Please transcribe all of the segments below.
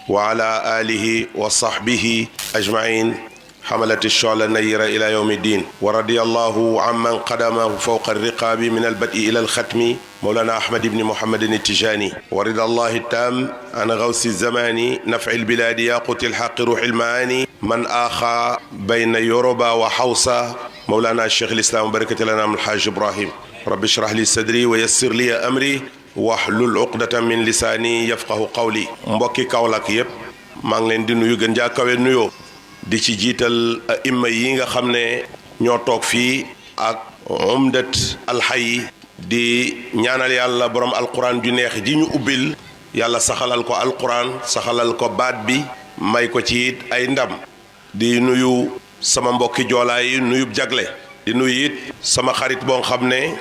وعلى آله وصحبه أجمعين حملة الشعلة النيرة إلى يوم الدين. ورضي الله عمن قدمه فوق الرقاب من البدء إلى الختم مولانا أحمد بن محمد التجاني. ورضا الله التام عن غوث الزمان نفع البلاد ياقوت الحق روح المعاني من آخى بين يوروبا وحوصة مولانا الشيخ الإسلام بركة لنا من الحاج إبراهيم. رب اشرح لي صدري ويسر لي أمري wahlul uqdatan min lisaani yafqahu qawli. mbokki Kaolack yépp maa ngi leen di nuyu gën jaa kawe nuyoo di ci jiital imma yi nga xam ne ñoo toog fii ak umdat alxay di ñaanal yàlla borom alquran ju neex ji ñu ubbil yàlla saxalal ko alquran saxalal ko baat bi may ko ci it ay ndam. di nuyu sama mbokki joolaa yi nuyub jagle. di nuyu it sama xarit boo xam ne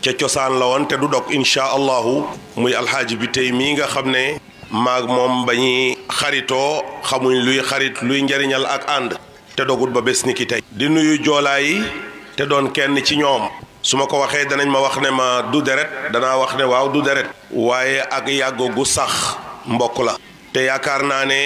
ca cosaan la woon te du dog incha allahu muy alxaaji bi tey mii nga xam ne maag moom ba ñuy xaritoo xamuñ luy xarit luy njariñal ak ànd te dogut ba bés ni ki tey. di nuyu joolaa yi te doon kenn ci ñoom su ma ko waxee danañ ma wax ne ma du deret danaa wax ne waaw du deret waaye ak yàgg gu sax mbokk la. te yaakaar naa ne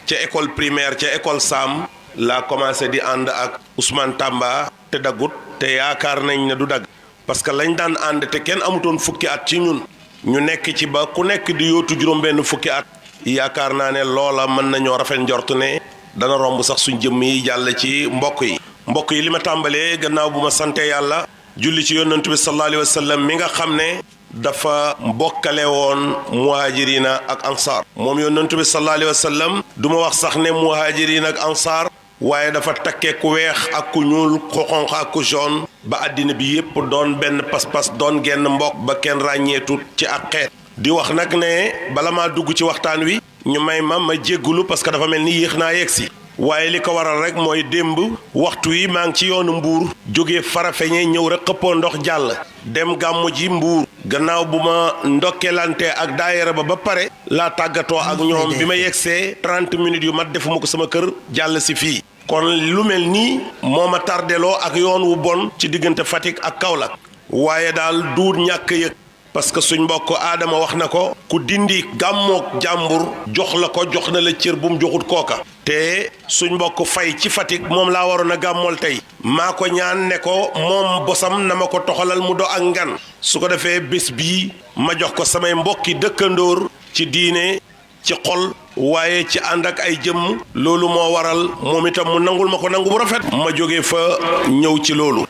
ca école primaire ca école Sam laa commencé di ànd ak Ousmane Tamba te daggut te yaakaar nañ ne du dagg. parce que lañ daan ànd te kenn amutoon fukki at ci ñun ñu nekk ci ba ku nekk di yóotu juróom-benn fukki at yaakaar naa ne loola mën nañoo rafet njort ne dana romb sax suñ jëmm yi jàll ci mbokk yi. mbokk yi li ma tàmbalee gannaaw bu ma sante yàlla julli ci yonantu bi sallallahu alayhi wa sallam mi nga xam ne dafa mbokkale woon muhajirina ak ansaar. moom yonantu bi sallallahu alayhi wa sallam du ma wax sax ne muhajirina ak ansaar waaye dafa takkee ku weex ak ku ñuul ku xonq ak ku jaune ba àddina bi yépp doon benn pas-pas doon genn mbokk ba kenn ràññeetut ci ak xeet. di wax nag ne bala maa dugg ci waxtaan wi ñu may ma jéggulu parce que dafa mel ni yéex naa yegsi waaye li ko waral rek mooy démb waxtu wi maa ngi ci yoonu mbuur jógee Farafeñe ñëw rek xëppoo ndox jàll dem gàmmu ji mbuur gannaaw bu ma ndokkelante ak daayira ba pare laa tàggatoo ak ñoom bi ma yegsee 30 minutes yu mat defuma ko sama kër jàll si fii. kon lu mel nii moo ma tardeloo ak yoon wu bon ci diggante Fatick ak Kaolack waaye daal duut ñàkk yëg parce que suñ mbokk aadama wax na ko ku dindi gàmmook jàmbur jox la ko jox na la cër bu mu joxut kooka. te suñ mbokk fay ci Fatick moom laa waroon a gàmmool tey maa ko ñaan ne ko moom bosam na ma ko toxalal mu do ak ngan su ko defee bés bii ma jox ko samay mbokki dëkkandoor ci diine ci xol waaye ci ànd ak ay jëmm loolu moo waral moom itam mu nangul ma ko nangu bu rafet ma jóge fa ñëw ci loolu.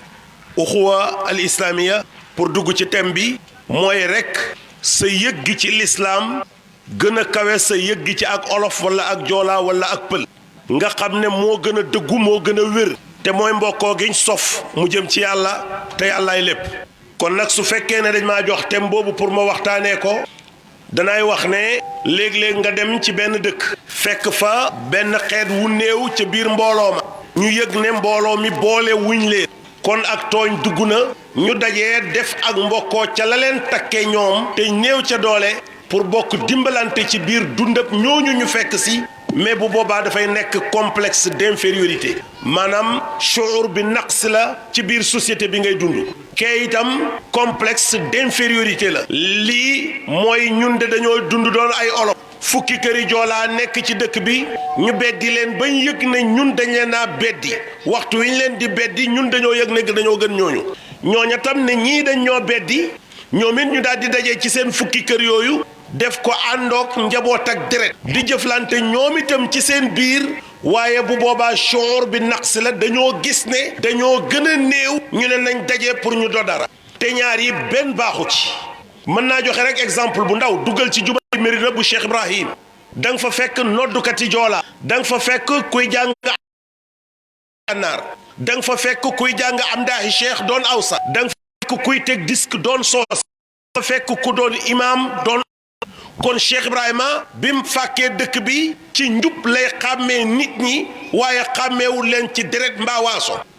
uxuwa al islamiya pour dugg ci thème bi mooy rek sa yëg gi ci lislaam gën a kawe sa yëg gi ci ak olof wala ak joolaa wala ak pël nga xam ne moo gën a dëggu moo gën a wér te mooy mbokkoo giñ sof mu jëm ci yàlla te yàllaay lépp. kon nag su fekkee ne dañ maa jox thème boobu pour ma waxtaanee ko danaay wax ne léeg-léeg nga dem ci benn dëkk fekk fa benn xeet wu néew ca biir mbooloo ma ñu yëg ne mbooloo mi boole wuñ leen kon ak tooñ dugg na ñu dajee def ak mbokkoo ca la leen takke ñoom te néew ca doole pour bokk dimbalante ci biir dundab ñooñu ñu fekk si mais bu boobaa dafay nekk complexe d'infériorité maanaam shuur bi naqs la ci biir société bi ngay dund kee itam complexe d'infériorité la. lii mooy ñun de dañoo dund doon ay olof fukki këri joolaa nekk ci dëkk bi ñu beddi leen bañ yëg ne ñun dañ leen a beddi waxtu wi ñu leen di beddi ñun dañoo yëg ne dañoo gën ñooñu ñooña tam ne ñii dañ ñoo beddi ñoom it ñu daal di dajee ci seen fukki kër yooyu def ko àndook njaboot ak deret di jëflante ñoom itam ci seen biir waaye bu boobaa shuur bi naqs la dañoo gis ne dañoo gën a néew ñu ne nañ daje pour ñu do dara te ñaar yi benn baaxu ci. mën naa joxe rek exemple bu ndaw duggal ci jumaa Mérina bu Cheikh Ibrahim da nga fa fekk noddukati joola da nga fa fekk kuy jàng gànnaar da nga fa fekk kuy jàng amdaahi cheikh doon awsa da nga fa fekk kuy teg disque doon soos da nga fa fekk ku doon imam doon. kon Cheikh Ibrahima bi mu fàkkee dëkk bi ci njub lay xàmmee nit ñi waaye xàmmeewul leen ci deret mbaa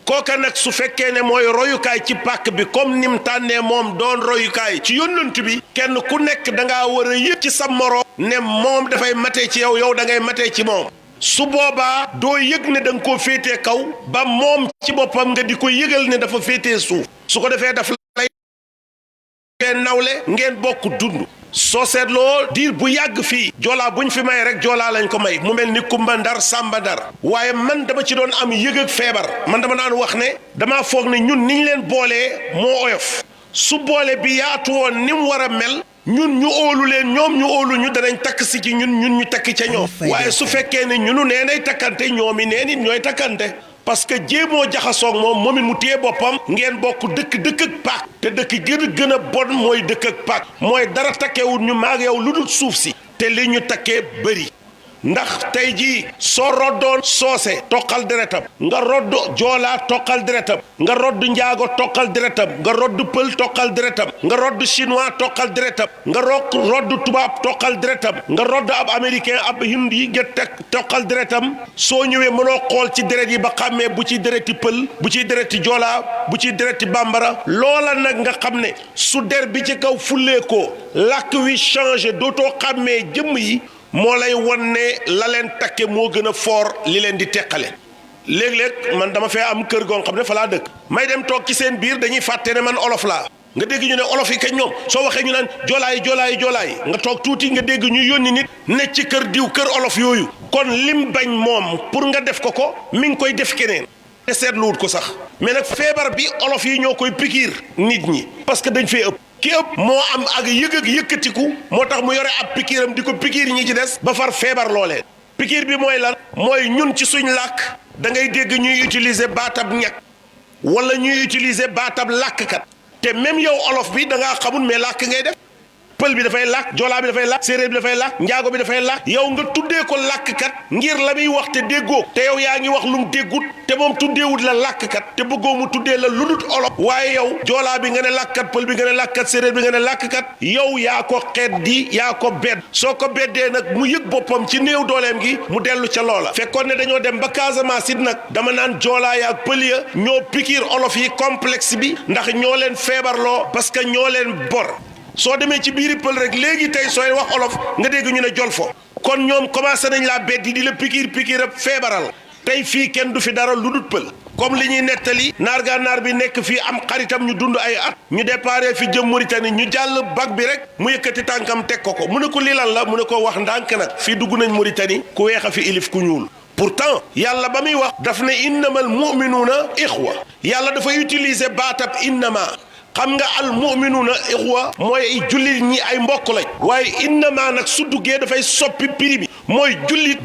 kooka nag su fekkee ne mooy royukaay ci pàkk bi comme ni mu tànnee moom doon royukaay ci yónnant bi kenn ku nekk da ngaa war a yëg ci sa moroom ne moom dafay matee ci yow yow da ngay matee ci moom su boobaa doo yëg ne da nga koo féetee kaw ba moom ci boppam nga di ko yëgal ne dafa féetee suuf su ko defee daf lay nawle ngeen bokk dund soo seetloo diir bu yàgg fii joolaa buñ fi may rek joolaa lañ ko may mu mel ni Kumba Ndar Samba Ndar waaye man dama ci doon am yëg ak feebar man dama daan wax ne damaa foog ne ñun niñ leen boolee moo oyof su boole bi yaatu woon ni mu war a mel ñun ñu óolu leen ñoom ñu óolu ñu danañ takk si ci ñun ñu takk ca ñoom waaye su fekkee ne ñunu nee nay takkante ñoomi nee nit ñooy takkante parce que jéemoo jaxasoog moom it mu téye boppam ngeen bokk dëkk ak paak te dëkk gën a bon mooy dëkk ak paak mooy dara takkewul ñu maag yow lu dul suuf si te li ñu takkee bëri ndax tey jii soo roddoon soose toqal deretam nga rodd joolaa toqal deretam nga rodd njaago toqal deretam nga rodd pël toqal deretam nga rodd chinois toqal deretam nga rodd tubaab toqal deretam nga rodd ab américain ab hindi nga teg toqal deretam soo ñëwee mënoo xool ci deret yi ba xàmmee bu ci dereti pël bu ci dereti joolaa bu ci dereti bambara loola nag nga xam ne su der bi ci kaw fulleekoo làkk wi changé dootoo xàmmee jëmm yi moo lay won ne la leen takke moo gën a foor li leen di teqale léeg-léeg man dama fee am kër goo xam ne fa laa dëkk may dem toog ci seen biir dañuy fàtte ne man olof laa nga dégg ñu ne olof yi kañ ñoom soo waxee ñu naan joolaay nga toog tuuti nga dégg ñu yónni nit ne ci kër diw kër olof yooyu kon lim bañ moom pour nga def ko mi ngi koy def keneen te seetluwut ko sax mais nag feebar bi olof yi ñoo koy pikiir nit ñi parce que dañ fee ëpp ki ëpp moo am ak yëg ak yëkkatiku moo tax mu yore ab pikiiram di ko pikiir ñi ci des ba far feebar loolee pikiir bi mooy lan mooy ñun ci suñ làkk da ngay dégg ñuy utiliser baatab ñag wala ñuy utiliser baatab làkkkat te même yow olof bi da ngaa xamul mais làkk ngay def pël bi dafay làkk joolaa bi dafay làkk séeréer bi dafay làkk njaago bi dafay làkk yow nga tuddee ko làkkkat ngir la muy wax te déggoo te yow yaa ngi wax lu mu déggut te moom tuddeewut la làkkkat te bëggoo mu tuddee la lu dul olof waaye yow joolaa bi nga ne làkkat pël bi nga ne làkkat séeréer bi nga ne làkkkat yow yaa ko xeet di yaa ko bedd soo ko beddee nag mu yëg boppam ci néew dooleem gi mu dellu ca loola fekkoon ne dañoo dem ba Casamance it nag dama naan joolaa yaa ak pël ya ñoo pikiir olof yi complexe bi ndax ñoo leen feebarloo parce que ñoo leen bor soo demee ci biiri pël rek léegi tey sooy wax olof nga dégg ñu ne jolfo kon ñoom commencé nañ laa beddi di la pikiir ab feebaral tey fii kenn du fi dara lu dul pël comme li ñuy nettali naar gànnaar bi nekk fii am xaritam ñu dund ay at ñu déparé fi jëm Mauritanie ñu jàll bag bi rek mu yëkkati tànkam teg ko mu ne ko lii lan la mu ne ko wax ndànk nag fii dugg nañ Mauritanie ku weex a fi ilif ku ñuul pourtant yàlla ba muy wax daf ne innamal mu'minuuna ixwa yàlla dafay utiliser baatab innama xam nga al mu'minuuna ixwa mooy jullit ñi ay mbokk lañ waaye innama nag su duggee dafay soppi prix bi mooy jullit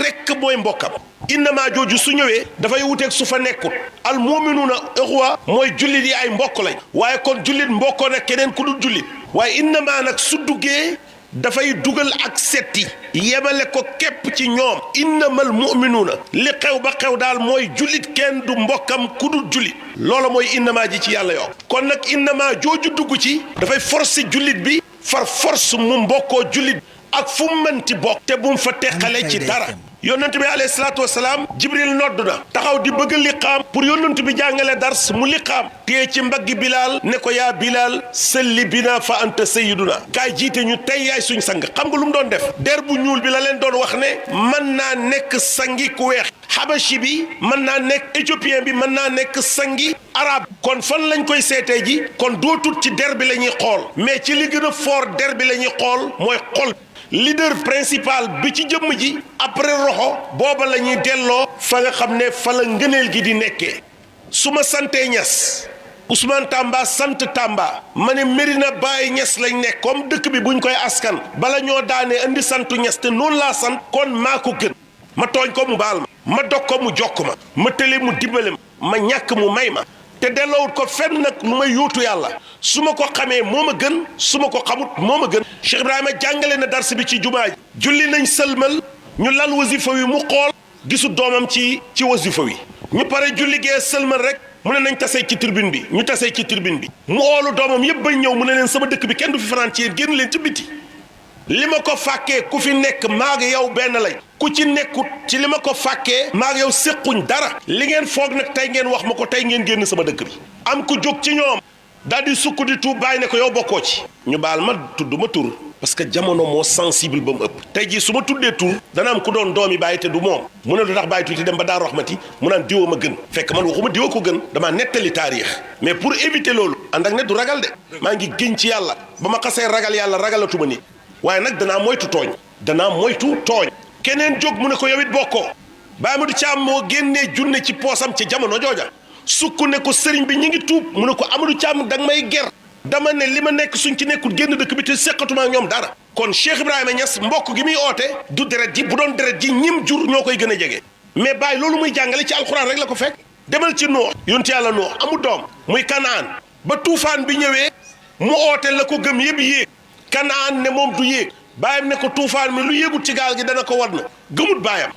rekk mooy mbokkam innama jooju su ñëwee dafay wuteeg su fa nekkut al mu'minuuna ixwa mooy jullit yi ay mbokk lañ waaye kon jullit mbokkoo nag keneen ku dul jullit waaye innama nag su duggee dafay dugal ak setti yemale ko képp ci ñoom innamal mu'minuuna li xew ba xew daal mooy jullit kenn du mbokkam ku dul jullit loola mooy innama ji ci yàlla yoo kon nag innama jooju dugg ci dafay forcer jullit bi far force mu mbokkoo jullit ak fu mu mënti bokk te bu mu fa teqale ci dara yonent bi alayhi salaatu wasalaam jibril nodd na taxaw di bëgg liqaam pour yonent bi jàngale dars mu liqaam téye ci mbaggi bilaal ne ko yaa bilaal salli bina fa anta sayyiduna kaay jiite ñu tey yaay suñ sang xam nga lu mu doon def der bu ñuul bi la leen doon wax ne mën naa nekk sangi ku weex xabashi bi mën naa nekk éthiopien bi mën naa nekk sangi arab kon fan lañ koy seetee ji kon dootut ci der bi la ñuy xool mais ci li gën a fort der bi la ñuy xool mooy xol leader principal bi ci jëmm ji après roxo booba la ñuy delloo fa nga xam ne fa la ngëneel gi di nekkee su ma santee Ñas Ousmane Tamba sant Tamba ma ne Medina Baye Ñas lañ nekk comme dëkk bi buñ koy askan bala ñoo daanee indi santu Ñas te noonu laa sant kon maa ko gën ma tooñ ko mu baal ma dog ko mu jokk ma tële mu dimbale ma ñàkk mu may ma te delloowut ko fenn nag lu may yóotu yàlla su ma ko xamee moo ma gën su ma ko xamut moo ma gën Cheikh Ibrahima jàngale na dars bi ci jumaa ji julli nañ sëlmal ñu lal wasifa wi mu xool gisu doomam ci wasifa wi ñu pare julli gee sëlmal rek mu ne nañ tasee ci tribune bi ñu tasee ci tribune bi mu oolu doomam yëpp bañ ñëw mu ne leen sama dëkk bi kenn du fi fanaan ci yéen génn leen ci biti li ma ko fàkkee ku fi nekk maag yow benn lañ ku ci nekkut ci li ma ko fàkkee maag yow séquñ dara li ngeen foog nag tey ngeen wax ma ko tey ngeen génn sama dëkk bi am ku jóg ci ñoom daal di sukk di tuub bàyyi ne ko yow bokkoo ci ñu baal ma tudd ma tur parce que jamono moo sensible ba mu ëpp tey jii su ma tuddee tur dana am ku doon doomi bàyyi te du moom mu ne lu tax bàyyi tuuti dem ba Daaru Raxmati mu naan diwa ma gën fekk man waxuma diwa ko gën damaa nettali taarix mais pour éviter loolu ànd ak ne du ragal de maa ngi génn ci yàlla ba ma xasee ragal yàlla ragalatuma nit waaye nag danaa moytu tooñ keneen jóg mu ne ko yow it bokkoo Baye Amadou Thiam moo génnee junne ci poosam ci jamono jooja sukk ne ko sëriñ bi ñu ngi tuub mu ne ko Amadou Thiam danga may ger dama ne li ma nekk suñ ci nekkul génn dëkk bi te seqatuma ak ñoom dara kon Cheikh Ibrahima Niass mbokk gi muy oote du deret ji bu doon deret ji ñim jur ñoo koy gën a jege mais Baye loolu muy jàngale ci alxuraan rek la ko fekk demal ci Nuux yonent yàlla Nuux amul doom muy Kanaan ba tuufaan bi ñëwee mu oote la ko gëm yëpp yéeg Kanaan ne moom du yéeg baayam ne ko tuufaan mi lu yéegut ci gaal gi dana ko war na gëmut baayam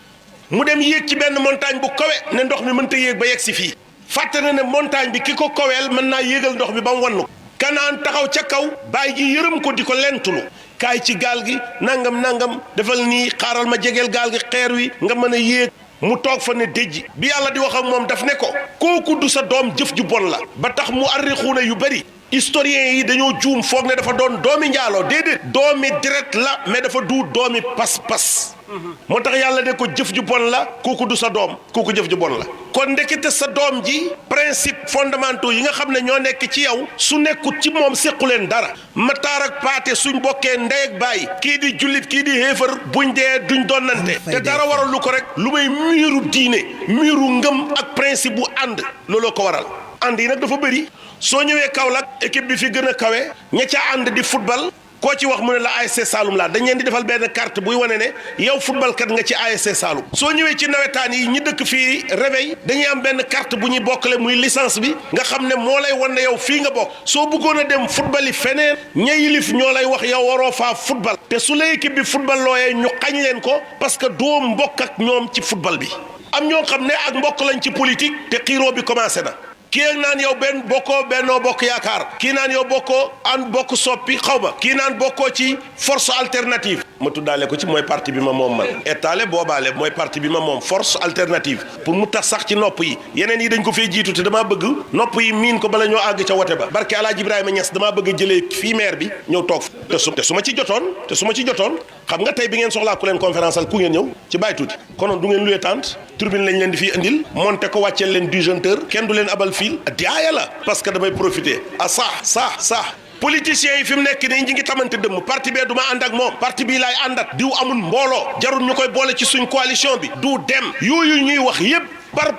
mu dem yéeg ci benn montagne bu kawe ne ndox mi mënta yéeg ba yegg si fii fàtte na ne montagne bi ki ko koweel mën naa yéegal ndox bi ba mu wannu Kanaan taxaw ca kaw baay ji yërëm ko di ko lentulu kaay ci gaal gi nangam defal nii xaaral ma jegeel gaal gi xeer wi nga mën a yéeg mu toog fa ne déjji bi yàlla di wax ak moom daf ne ko kooku du sa doom jëf ju bon la ba tax mu arrixuuna yu bëri historiens yi dañoo juum foog ne dafa doon doomi njaaloo déedéet doomi deret la mais dafa du doomi pas-pas moo tax yàlla ne ko jëf ju bon la kooku du sa doom kooku jëf ju bon la kon ndekete sa doom ji principe fondamentaux yi nga xam ne ñoo nekk ci yow su nekkut ci moom séqu leen dara mataar ak paate suñ bokkee ndey ak baay kii di jullit kii di xéefar buñ dee duñ donnante te dara waral lu ko rek lu may miiru diine miiru ngëm ak principe bu ànd looloo ko waral ànd yi nag dafa bëri soo ñëwee Kaolack équipe bi fi gën a kawe ña ca ànd di football koo ci wax mu ne la ASC Saloum laa dañ leen di defal benn carte buy wane ne yow football kat nga ci ASC Saloum soo ñëwee ci nawetaan yi ñi dëkk fii réveil dañuy am benn carte bu ñuy bokkale muy licence bi nga xam ne moo lay wan ne yow fii nga bokk soo bëggoon a dem football yi feneen ña yilif ñoo lay wax yow waroo faa football te su la équipe bi football looyee ñu xañ leen ko parce que doo mbokk ak ñoom ci football bi am ñoo xam ne ak mbokk lañ ci politique te xiiroo bi commencé na kii ak naan yow benn bokkoo bennoo bokk yaakaar kii naan yow bokkoo an bokk soppi xaw ma kii naan bokkoo ci force alternative ma tuddaale ko ci mooy parti bi ma moom man étaale boobaale mooy parti bi ma moom force alternative pour mu tax sax ci nopp yi yeneen yi dañ ko fee jiitu te damaa bëgg nopp yi miin ko bala ñoo àgg ca wote ba barke Alaaji Ibrahima Niass damaa bëgg a jëlee fii maire bi ñëw toog te su ma ci jotoon xam nga tey bi ngeen soxlaa ku leen conférence al ku ngeen ñëw ci bàyyi tuuti konoon du ngeen luyee tente turbine lañ leen di fii indil monté ko wàcceel leen disjoncteur kenn du leen abal fil diaaya la parce que damay profiter sax politiciens yi fi mu nekk nii ñi ngi tamante dëmm parti bee du ma ànd ak moom parti bii laay àndat diw amul mbooloo jarul ñu koy boole ci suñ coalition bi du dem yooyu ñuy wax yépp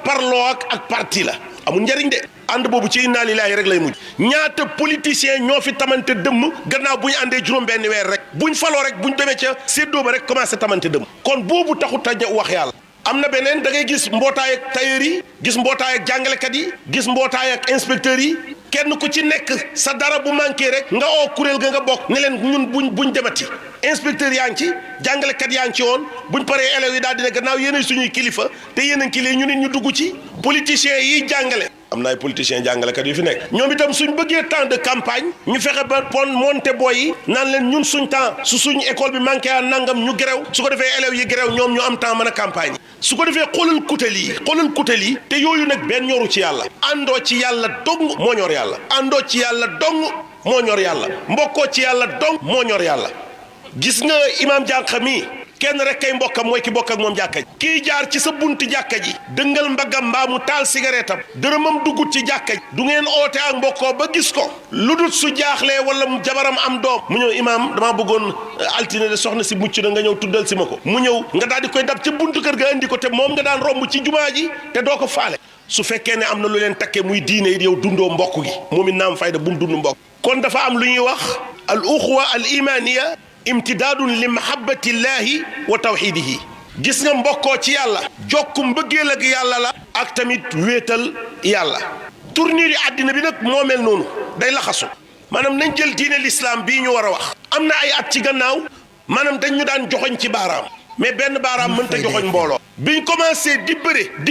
parloo ak parti la amul njariñ de ànd boobu ci inna lillahi rek lay mujj ñaata politiciens ñoo fi tamante dëmm gannaaw bu ñu àndee juróom-benn weer rek buñ faloo rek buñ demee ca séddoo ba rek commencé tamante dëmm kon boobu taxut a wax yàlla am na beneen da ngay gis mbootaay ak tailleur yi gis mbootaay ak jàngalekat yi gis mbootaay ak inspecteurs yi kenn ku ci nekk sa dara bu manqué rek nga oo kuréel ga nga bokk ne leen ñun buñ demati inspecteur yaa ngi ci jàngalekat yaa ngi ci woon buñ paree élèves yi daal dina gannaaw yéen suñuy kilifa te yéen kilifa ñu nit ñu dugg ci politiciens yi jàngale am na ay politiciens jàngalekat yu fi nekk ñoom itam suñ bëggee temps de campagne ñu fexe ba monté boy yi naan leen ñun suñ temps su suñ école bi manqué a nangam ñu gréew su ko defee élèves yi gréew ñoom ñu am temps mën a campagne su ko defee xoolal kutal yi te yooyu nag benn ñoru ci yàlla àndoo ci yàlla dong moo ñor yàlla àndoo ci yàlla dong moo ñor yàlla mbokkoo ci yàlla dong moo ñor yàlla gis nga imaam jànq mi kenn rek kay mbokkam mooy ki bokk ak moom jàkka ji kii jaar ci sa buntu jàkka ji dëngal mbaggam mbaa mu taal cigarette am dërëmam duggut ci jàkka ji du ngeen oote ak mbokkoo ba gis ko lu dul su jaaxlee wala mu jabaram am doom mu ñëw imaam damaa bëggoon altine de soxna si mucc na nga ñëw tuddal si ma ko mu ñëw nga daal di koy dab ca buntu kër ga indi ko te moom nga daan romb ci jumaa ji te doo ko faale su fekkee ne am na lu leen takkee muy diine yi yow dundoo mbokk gi moom it naam fayda bu mu dund mbokk kon dafa am lu ñuy wax al uxwa al imaniya imtidaadun li mahabbatillahi wa tawxidihi gis nga mbokkoo ci yàlla jokku mbëggeel ak yàlla la ak tamit wéetal yàlla tournure yi àddina bi nag moo mel noonu day laxasu maanaam nañ jël diine l'islam bii ñu war a wax am na ay at ci gannaaw maanaam dañ ñu daan joxoñ ci baaraam mais benn baaraam mënta joxoñ mbooloo biñ commencé di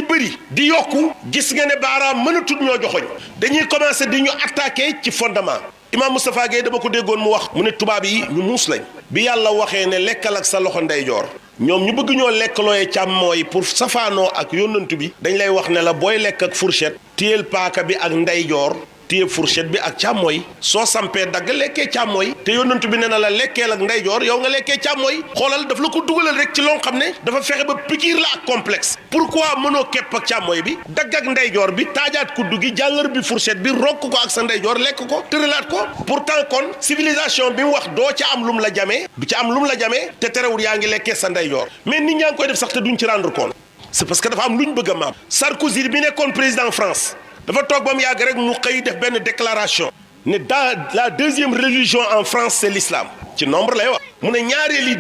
bëri di yokku gis nga ne baaraam mënatul ñoo joxoñ dañuy commencé di ñu attaqué ci fondement Imam Moustapha Gueye dama ko déggoon mu wax mu ne tubaab yi ñu muus lañ bi yàlla waxee ne lekkal ak sa loxo ndeyjoor ñoom ñu bëgg ñoo lekkalooyee càmmooy pour safaanoo ak yónnantu bi dañ lay wax ne la booy lekk ak fourchette téyel paaka bi ak ndeyjoor téye fourchette bi ak càmmooy soo sampee dagg lekkee càmmooy te yonent bi nee na la lekkeel ak ndeyjoor yow nga lekkee càmmooy xoolal daf la ko dugalal rek ci loo xam ne dafa fexe ba pikiir la ak complexe pourquoi mënoo képp ak càmmooy bi dagg ak ndeyjoor bi taajaat kuddu gi jàngar bi fourchette bi rokk ko ak sa ndeyjoor lekk ko tëralaat ko pourtant kon civilisation bi mu wax doo ca am lum la jamee du ca am lum la jamee te terewul yaa ngi lekkee sa ndeyjoor mais nit ñaa ngi koy def sax te duñ ci rendre compte c'est parce que dafa am lu ñu bëgg a maam Sarkozy bi nekkoon président France dafa toog ba mu yàgg rek mu xëy def benn déclaration ne dans la deuxième religion en France c'est l'islam ci nombre lay wax mu ne ñaareeli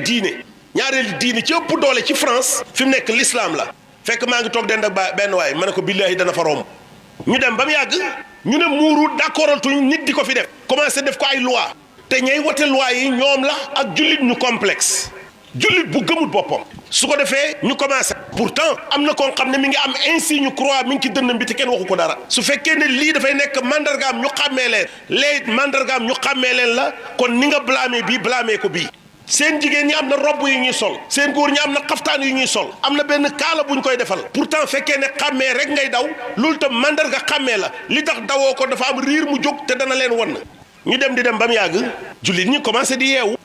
diine ci ëpp doole ci France fi mu nekk l'islam la fekk maa ngi toog den ak benn waay ma ne ko billaahi dana fa romb ñu dem ba mu yàgg ñu ne muuru d'accordatuñ nit di ko fi def commencé def ko ay loi te ñay wote loi yi ñoom la ak jullit ñu complexe jullit bu gëmul boppam su ko defee ñu commencé pourtant am na koo xam ne mi ngi am insigne croix mi ngi ci dënnam bi te kenn waxu ko dara su fekkee ne lii dafay nekk mandargaam ñu xàmmee leen léegi mandargaam ñu xàmmee leen la kon ni nga blâmer bii blâmer ko bii seen jigéen ñi am na robb yu ñuy sol seen góor ñi am na xaftaan yu ñuy sol am na benn kaala bu ñu koy defal pourtant fekkee ne xàmmee rek ngay daw loolu tam mandarga xàmmee la li tax dawoo ko dafa am riir mu jóg te dana leen won ñu dem di dem ba mu yàgg jullit ñi commencé di yeewu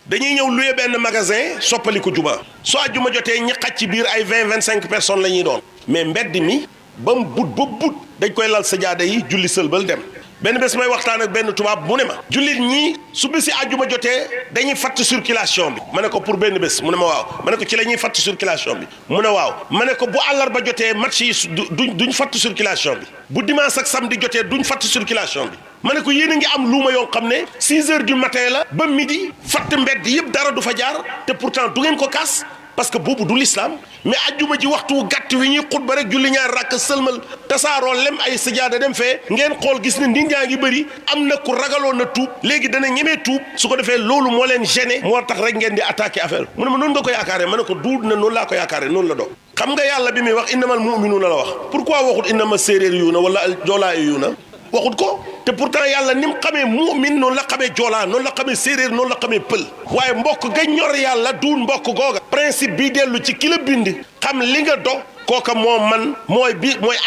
dañuy ñëw louer benn magasin soppali ko juma soo àjjuma jotee ñi xaj ci biir ay 20-25 personnes la ñuy doon mais mbedd mi ba mu but dañ koy lal sajaada yi julli sëlbal dem benn bés may waxtaan ak benn tubaab mu ne ma jullit ñi su bési àjjuma jotee dañuy fatt circulation bi ma ne ko pour benn bés mu ne ma waaw ma ne ko ci la ñuy fatt circulation bi mu ne waaw ma ne ko bu àllarba jotee match yi duñ fatt circulation bi bu dimanche ak samedi jotee duñ fatt circulation bi ma ne ko yéen a ngi am luuma yoo xam ne 6 heures du matin la ba midi fatt mbedd yëpp dara du fa jaar te pourtant du ngeen ko kaas parce que boobu du l'islam mais ajjuma ji waxtu gàtt wi ñuy xutba rek julli ñaar rakk sëlmal tasaaroo lem ay sajaada dem fee ngeen xool gis ne nit ñaa ngi bëri am na ku ragaloon na tuub léegi dana ñemee tuub su ko defee loolu moo leen gêné moo tax rek ngeen di attaqué affaire mu ne ma noonu nga ko yaakaaree ma ne ko duud na noonu laa ko yaakaaree noonu la doon xam nga yàlla bi muy wax innamal mu'minuuna la wax pourquoi waxut innama séeréer yu na wala joolaa yu na waxut ko te pourtant yàlla ni mu xamee mu'min noonu la xamee joolaa noonu la xamee séeréer noonu la xamee pël waaye mbokk ga ñor yàlla duun mbokk googa principe bi dellu ci ki la bind xam li nga do kooka moo man mooy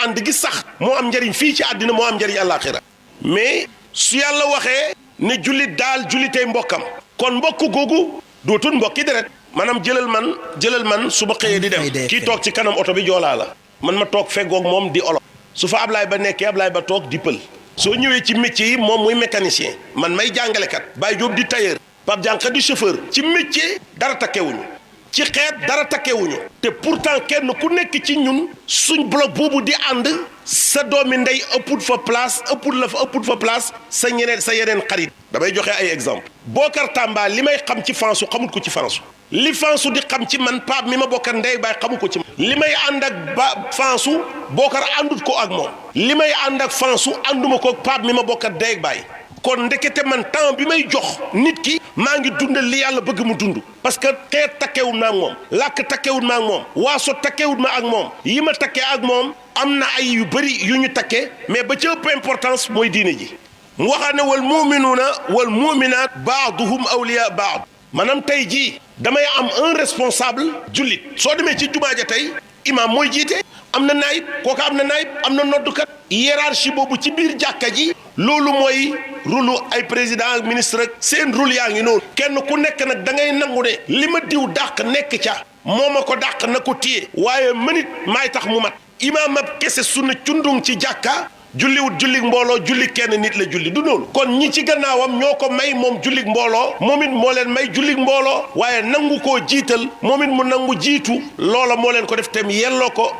ànd gi sax moo am njëriñ fii ci àddina moo am njëriñ àllaaxira mais su yàlla waxee ne jullit daal jullitey mbokkam kon mbokk googu dootul mbokki deret maanaam jëlal man su ma xëyee di dem kii toog ci kanam oto bi joolaa la man ma toog feggoog moom di olof su fa Ablaye Ba nekkee Ablaye Ba toog di pël soo ñëwee ci métier yi moom muy mécanicien man may jàngalekat Baye Diop di tailleur Pape Dianka di chauffeur ci métier dara takkewuñu ci xeet dara takkewuñu te pourtant kenn ku nekk ci ñun suñ bloc boobu di ànd sa doomi ndey ëpput fa place sa yeneen xarit damay joxe ay exemple Bokar Tamba li may xam ci Fansu xamut ko ci Fansu li Fansu di xam ci man Pape mi ma bokkar ndey baay xamu ko ci man li may ànd ak Fansu Bokar àndut ko ak moom li may ànd ak Fansu ànduma ko ak Pape mi ma bokkar ndey baay kon ndekete man temps bi may jox nit ki maa ngi dundal li yàlla bëgg mu dund parce que xeet takkewut ma ak moom làkk takkewut ma ak moom waaso takkewut ma ak moom yi ma takkee ak moom am na ay yu bëri yu ñu takkee mais ba ci ëpp importance mooy diine ji mu waxaa ne wal muminuuna wal muminaat baaduhum awliya baad maanaam tey jii damay am un responsable jullit soo demee ci jumaa ja tey imam mooy jiite am na naayib kooka am na naayib am na noddukat hiérarchie boobu ci biir jàkka ji loolu mooy rôle ay président ak ministre ak seen rôle yaa ngi noonu kenn ku nekk nag da ngay nangu ne li ma diw dàq nekk ca moo ma ko dàq na ko téye waaye mënit maay tax mu mat imaam ab kese sunna cundung ci jàkka julliwut jullig mbooloo julli kenn nit la julli du noonu kon ñi ci gannaawam ñoo ko may moom jullig mbooloo moom it moo leen may jullig mbooloo waaye nangu koo jiital moom it mu nangu jiitu loola moo leen ko def tam yelloo ko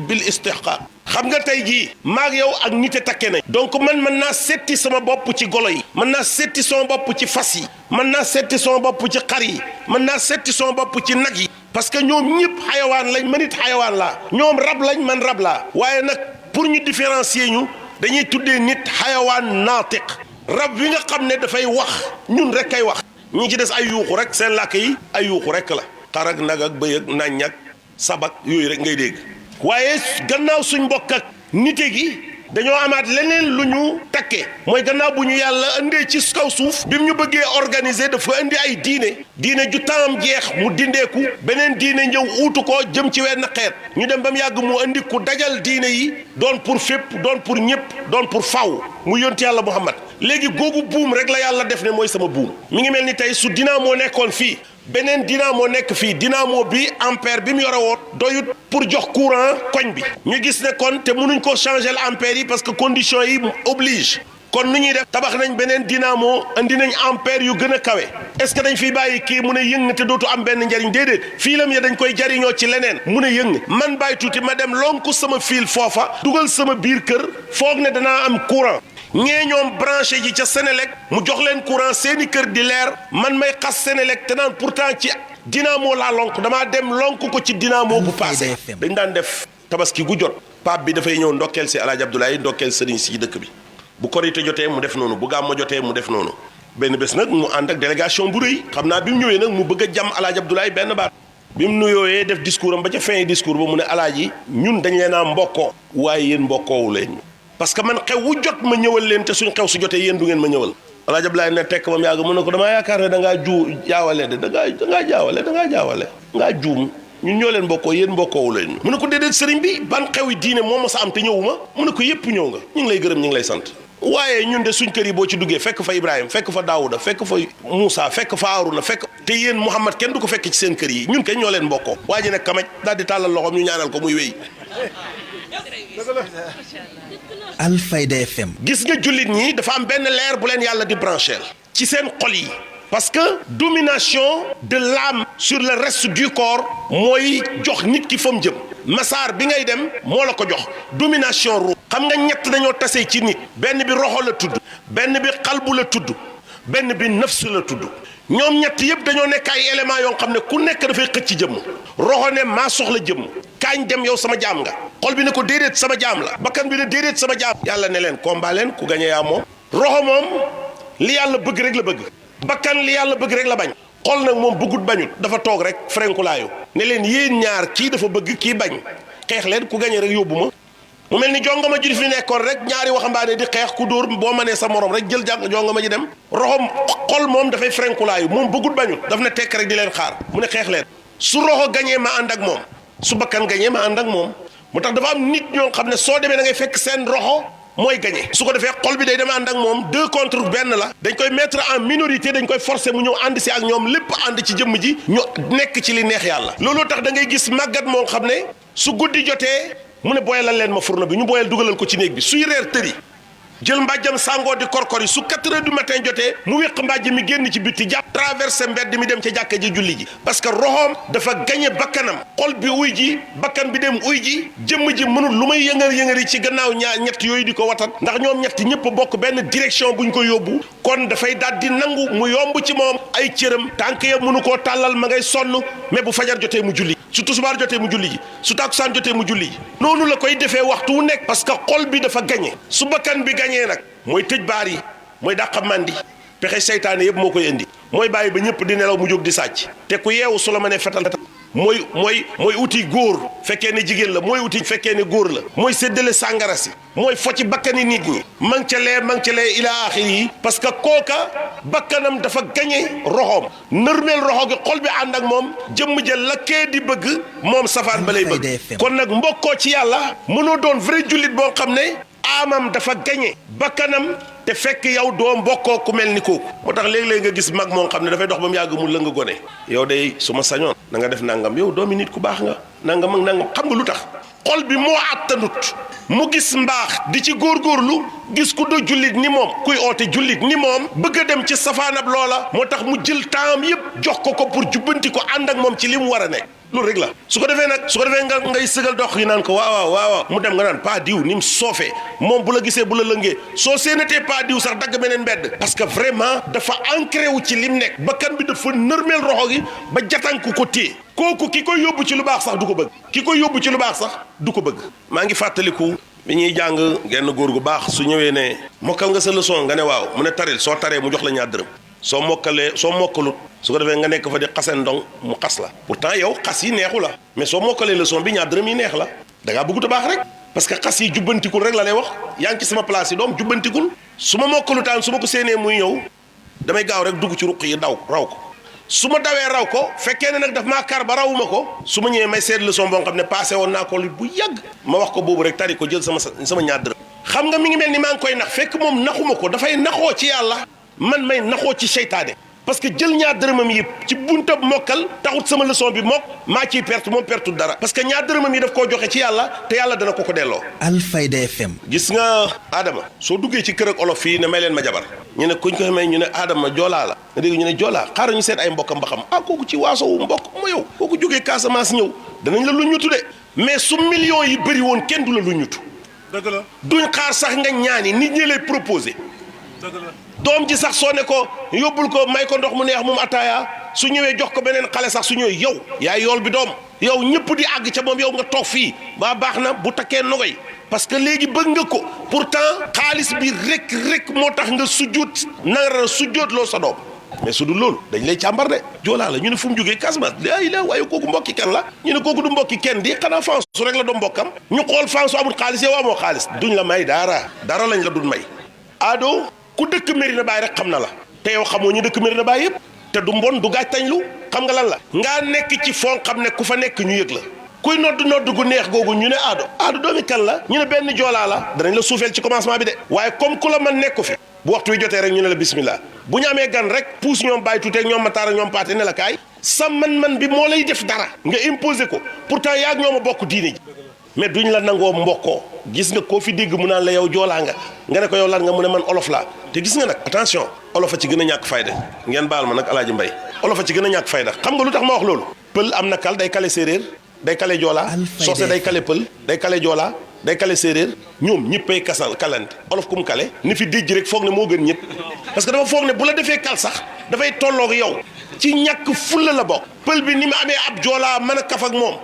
bil istihqaaq xam nga tey jii maag yow ak nite takke nañ donc man mën naa setti sama bopp ci golo yi mën naa setti sama bopp ci fas yi mën naa setti sama bopp ci xar yi mën naa setti sama bopp ci nag yi parce que ñoom ñëpp xayawaan lañ man it xayawaan laa ñoom rab lañ man rab laa waaye nag pour ñu différencier ñu dañuy tuddee nit xayawaan naatiq rab wi nga xam ne dafay wax ñun rek kay wax ñi ci des ay yuuxu rek seen làkk yi ay yuuxu rek la xar ak nag ak bëy ak nañ ak sabak yooyu rek ngay dégg waaye gannaaw suñ mbokk ak nite gi dañoo amaat leneen lu ñu takke mooy gannaaw bu ñu yàlla indee ci kaw suuf bi mu ñu bëggee organiser dafa indi ay diine ju taam jeex mu dindeeku beneen diine ñëw uutu ko jëm ci wenn xeet ñu dem ba mu yàgg mu indi ku dajal diine yi doon pour fépp doon pour ñëpp doon pour faw mu yonti yàlla Muhammad léegi googu buum rek la yàlla def ne mooy sama buum mi ngi mel ni tey su dynamo nekkoon fii beneen dynamo nekk fii dynamo bi ampère bi mu yore woon doyut pour jox courant koñ bi ñu gis ne kon te mënuñ ko changer l'ampère yi parce que conditions yi oblige kon nu ñuy def tabax nañ beneen dynamo andi nañ ampère yu gën a kawe est-ce que dañ fiy bàyyi kii mu ne yëng te dootu am benn njariñ déedéet fiilam ya dañ koy jariñoo ci leneen mu ne yëng man bàyyi tuuti ma dem lonku sama fil foofa dugal sama biir kër foog ne danaa am courant ñee ñoom branché ji ca Sénélec mu jox leen courant seeni kër di leer man may xas Sénélec te naan pourtant ci dynamo laa lonk damaa dem lonk ko ci dynamo bu passé dañ daan def tabaski gu jot pape bi dafay ñëw ndokkeel si Alaaji Abdoulaye ndokkeel sëriñ si dëkk bi bu korité jotee mu def noonu bu gàmmu jotee mu def noonu benn bés nag mu ànd ak délégation bu rëy xam naa bi mu ñëwee nag mu bëgg a jàmm Alaaji Abdoulaye benn baat bi mu nuyooyee def discours am ba ca fin discours ba mu ne alaaji ñun dañ leen a mbokkoo waaye yéen mbokkoowu leen parce que man xew wu jot ma ñëwal leen te suñ xew su jotee yéen du ngeen ma ñëwal Alaaji Abdoulaye ne tekk ba mu yàgg mu ne ko damaa yaakaar ne dangaa jaawale de dangaa jaawale ngaa juum ñun ñoo leen mbokkoo yéen mbokkoowu leen mu ne ko déedéet sëriñ bi ban xewi diine moo ma sa am te ñëwuma mu ne ko yépp ñëw nga ñu ngi lay gërëm ñu ngi lay sant waaye ñun de suñ kër yi boo ci duggee fekk fa Ibrahima fekk fa Daouda fekk fa Moussa fekk fa Haruna fekk te yéen Muhammad kenn du ko fekk ci seen kër yi ñun kenn ñoo leen mbokkoo waa ji nag kamaj daal di tàllal loxoom ñu ñaanal ko muy wéy Alfayda FM. gis nga jullit ñi dafa am benn leer bu leen yàlla di brancher ci seen xol yi parce que domination de l'âme sur le reste du corps mooy jox nit ki fa mu jëm masaar bi ngay dem moo la ko jox domination ruux xam nga ñett dañoo tase ci nit benn bi roxo la tudd benn bi xalbu la tudd benn bi nafs la tudd ñoom ñett yëpp dañoo nekk ay éléments yoo xam ne ku nekk dafay xëcc ci jëmm roxo ne maa soxla jëmm kaañ dem yow sama jaam nga xol bi ne ko déedéet sama jaam la bakkan bi ne déedéet sama jaam yàlla ne leen combat leen ku gañe yaa moom roxo moom li yàlla bëgg rek la bëgg bakkan li yàlla bëgg rek la bañ xol nag moom bëggut bañut dafa toog rek frenkulaayu ne leen yéen ñaar kii dafa bëgg kii bañ xeex leen ku gañe rek yóbbu ma mu mel ni jongama ji fi nekkoon rek ñaari waxambaane di xeex ku dóor boo mënee sa morom rek jël jàng jongama ji dem roxom xol moom dafay frenkulaayu moom bëggut bañut daf ne tekk rek di leen xaar mu ne xeex leen su roxo gañee ma ànd ak moom su bakkan gañee ma ànd ak moom mu tax dafa am nit ñoo xam ne soo demee da ngay fekk seen roxo mooy gañe su ko defee xol bi day dem ànd ak moom 2 contre benn la dañ koy mettre en minorité dañ koy forcer mu ñëw ànd si ak ñoom lépp ànd ci jëmm ji ñu nekk ci li neex yàlla looloo tax da ngay gis màggat moo xam ne su guddi jotee mu ne boyalal leen ma furna bi ñu boyal dugalal ko ci néeg bi suy reer tëri jël mbàjjam sàngoo di korkor yi su 4 heures du matin jotee mu wéq mbàjj mi génn ci bitti jàpp traversé mbedd mi dem ca jàkka ji julli ji parce que roxoom dafa gañe bakkanam xol bi uy ji bakkan bi dem uy ji jëmm ji mënul lu may yëngar yi ci gannaaw ñett yooyu di ko watat ndax ñoom ñett ñëpp bokk benn direction buñ ko yóbbu kon dafay daal di nangu mu yomb ci moom ay cëram tànk ya mënu koo tàllal ma ngay sonn mais bu fajar jotee mu julli su tusubaar jotee mu julli ji su tàkkusaan jotee mu julli ji noonu la koy defee waxtu wu nekk parce que xol bi dafa gañe su bakkan bi gañee nag mooy tëj baar yi mooy dàqa mandi pexe seytaane yëpp moo koy indi mooy bàyyi ba ñëpp di nelaw mu jóg di sàcc te ku yeewu su la mënee fetal mooy uti góor fekkee ne jigéen la mooy uti fekkee ne góor la mooy séddale sàngara si mooy fo ci bakkani nit ñi mang ca lee ilaa axir yi parce que kooka bakkanam dafa gañe roxoom nërmeel roxo gi xol bi ànd ak moom jëmm jël la kee di bëgg moom safaan ba lay bëgg kon nag mbokkoo ci yàlla mënoo doon vrai jullit boo xam ne amam dafa gañe bakkanam te fekk yow doo mbokkoo ku mel ni kooku moo tax léeg-léeg nga gis mag moo xam ne dafay dox ba mu yàgg mu lëng gone yow day su ma sañoon na nga def nangam yow doomi nit ku baax nga nangam ak nangam xam nga lu tax xol bi moo àttanut mu gis mbaax di ci góorgóorlu gis ku do jullit ni moom kuy oote jullit ni moom bëgg a dem ci safaanab loola moo tax mu jël temps yépp jox ko pour jubbanti ko ànd ak moom ci li mu war a nekk loolu rek la su ko defee nga ngay sëgal dox yi naan ko waaw mu dem nga naan pas diw ni mu soofee moom bu la gisee bu la lëngee soo séenatee pas diw sax dagg beneen mbedd parce que vraiment dafa ancré wu ci lim nekk bakkan bi dafa nërmeel roxo gi ba jatanku ko téye kooku ki koy yóbbu ci lu baax sax du ko bëgg maa ngi fàttaliku bi ñuy jàng genn góor gu baax su ñëwee ne mokkal nga sa leçon nga ne waaw mu ne taril soo taree mu jox la ñaar dërëm soo mokkalut su ko defee nga nekk fa di xaseen ndong mu xas la pourtant yow xas yi neexu la mais soo mokkalee leçon bi ñaar dërëm yi neex la da ngaa bëggut a baax rek parce que xas yi jubbantikul rek la lay wax yaa ngi ci sama place yi doom jubbantikul su ma mokkalu taan su ma ko séenee muy ñëw damay gaaw rek dugg ci ruq yi daw raw ko su ma dawee raw ko fekkee ne nag daf maa kar ba rawuma ko su ma ñëwee may seet leçon boo xam ne passé woon naa ko lu bu yàgg ma wax ko boobu rek tari ko jël sama ñaar dërëm xam nga mi ngi mel ni maa ngi koy nax fekk moom naxuma ko dafay naxoo ci yàlla man may naxoo ci seytaane parce que jël ñaar dërëmam yi ci buntab mokkal taxut sama leçon bi mokk maa ciy perte moom pertu dara parce que ñaar dërëmam yi daf koo joxe ci yàlla te yàlla dana ko delloo. Alfayda FM. gis nga Adama soo duggee ci kër ak olof fii ne may leen ma jabar ñu ne kuñ ko may ñu ne Adama joolaa la nga dégg ñu ne joolaa xaaral ñu seet ay mbokkam ba xam kooku ci waaso wu mbokk ma yow kooku jógee Casamance ñëw danañ la lu ñutu de mais su millions yi bëri woon kenn du la lu ñutu. dëgg la duñ xaar sax nga ñaani nit ñi lay proposé. dëgg la. doom ji sax soo ne ko yóbbul ko may ko ndox mu neex moom ataaya su ñëwee jox ko beneen xale sax su ñëwee yow yaay yool bi doom yow ñëpp di àgg ca moom yow nga toog fii ba baax na bu takkee nogoy parce que léegi bëgg nga ko pourtant xaalis bi rek moo tax nga sujjóot nara sujjóot loo sa doom mais su dul loolu dañ lay càmbar de joolaa la ñu ne fu mu jógee Casamance la waaye kooku mbokki kan la ñu ne kooku du mbokki kenn di xanaa fansu rek la doom mbokkam ñu xool fansu amul xaalis yow amoo xaalis duñ la may dara lañ la dul may ado ku dëkk Medina Baye rek xam na la te yow xamoo ñu dëkk Medina Baye yëpp te du mbon du gàttañ lu xam nga lan la ngaa nekk ci foo xam ne ku fa nekk ñu yëg la kuy nodd gu neex googu ñu ne aado doomi kan la ñu ne benn joolaa la danañ la suufeel ci commencement bi de waaye comme ku la man nekku fi bu waxtu wi jotee rek ñu ne la bismillah bu ñu amee gan rek puus ñoom bàyyi tuuti ak ñoom mataar ak ñoom paate ne la kaay sa man bi moo lay def dara nga imposer ko pourtant yaa ak ñoom a bokk diine ji mais duñ la nangoo mbokkoo gis nga koo fi dégg mu naan la yow joolaa nga ne ko yow lan nga mu ne man olof laa te gis nga nag attention olof a ci gën a ñàkk fayda ngeen baal ma nag alaaji mbay olof a ci gën a ñàkk fayda xam nga lu tax ma wax loolu pël am na kal day kale séeréer day kale joolaa soose day kale pël day kale joolaa day kale séeréer ñoom ñëppay kalante olof ku mu kale ni fi déjj rek foog ne moo gën ñëpp parce que dafa foog ne bu la defee kal sax dafay tolloog yow ci ñàkk fulla la bokk pël bi ni mu amee ab joolaa mën a kaf ak moom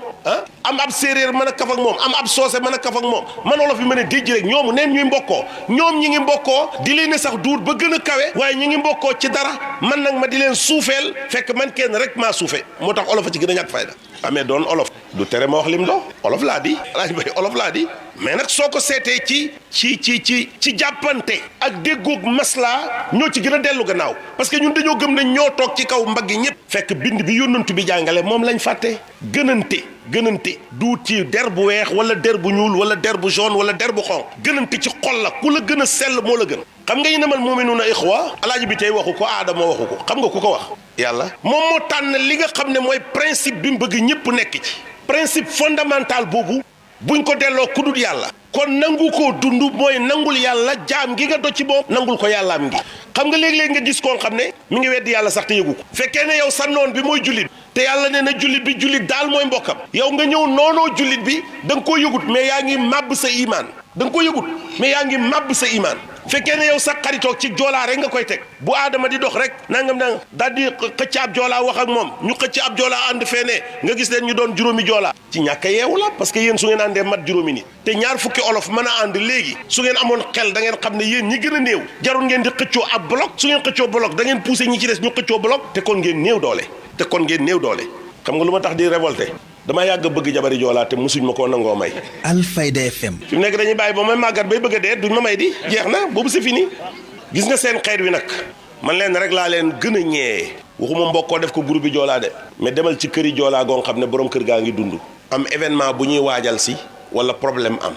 am ab séeréer mën a kaf ak moom am ab soose mën a kaf ak moom man olof bi mën a déjj rek ñoomu neen ñuy mbokkoo ñoom ñi ngi mbokkoo di leen sax duut ba gën a kawe waaye ñi ngi mbokkoo ci dara man nag ma di leen suufeel fekk man kenn rek maa suufe moo tax olof a ci gën a ñàkk fayda amee doon olof du tere ma wax lim do olof laa di alaaj bay olof laa di mais nag soo ko seetee ci jàppante ak déggoog maslaa ñoo ci gën a dellu gannaaw parce que ñun dañoo gëm ne ñoo toog ci kaw mbagg ñëpp fekk bind bi yónnantu bi jàngale moom lañ fàtte gënante du ci der bu weex wala der bu ñuul wala der bu jaune wala der bu xonq gënante ci xol la ku la gën a sell moo la gën xam nga innamal mu'minuuna ixwa alaaji bi tey waxu ko aadama waxu ko xam nga ku ko wax yàlla moom moo tànn li nga xam ne mooy principe bi mu bëgg ñëpp nekk ci principe fondamental boobu buñ ko delloo ku dul yàlla kon nangu koo dund mooy nangul yàlla jaam gi nga do ci moom nangul ko yàllaam ngi xam nga léeg-léeg nga gis koo xam ne mi ngi weddi yàlla sax te yëgu ko fekkee ne yow sa noon bi mooy jullit te yàlla nee na jullit bi jullit daal mooy mbokkam yow nga ñëw noonoo jullit bi da nga koo yëgut mais yaa ngi màbb sa imaan da nga koo yëgut mais yaa ngi màbb sa imaan fekkee ne yow sa xaritoog ci joolaa rek nga koy teg bu aadama di dox rek nangam daal di xëcc ab joolaa wax ak moom ñu xëcc ab joolaa ànd feenee nga gis leen ñu doon juróomi joolaa ci ñàkk a yeewu la parce que yéen su ngeen àndee mat juróomi nit te ñaar fukki olof mën a ànd léegi su ngeen amoon xel da ngeen xam ne yéen ñi gën a néew jarul ngeen di xëccoo ab bloc su ngeen xëccoo bloc da ngeen poussé ñi ci des ñu xëccoo bloc te kon ngeen néew doole xam nga lu ma tax di révolté dama yàgg bëgg jabari joolaa te musuñ ma koo nangoo may Alfayda FM. fi mu nekk dañuy bàyyi ba may màggat bay bëgg a dee duñ ma may di jeex na boobu c'est fini gis nga seen xeet wi nag man leen rek laa leen gën a ñee waxuma mbokkoo def ko groupe bi joolaa de mais demal ci këri joolaa goo xam ne borom kër gaa ngi dund am événement bu ñuy waajal si wala problème am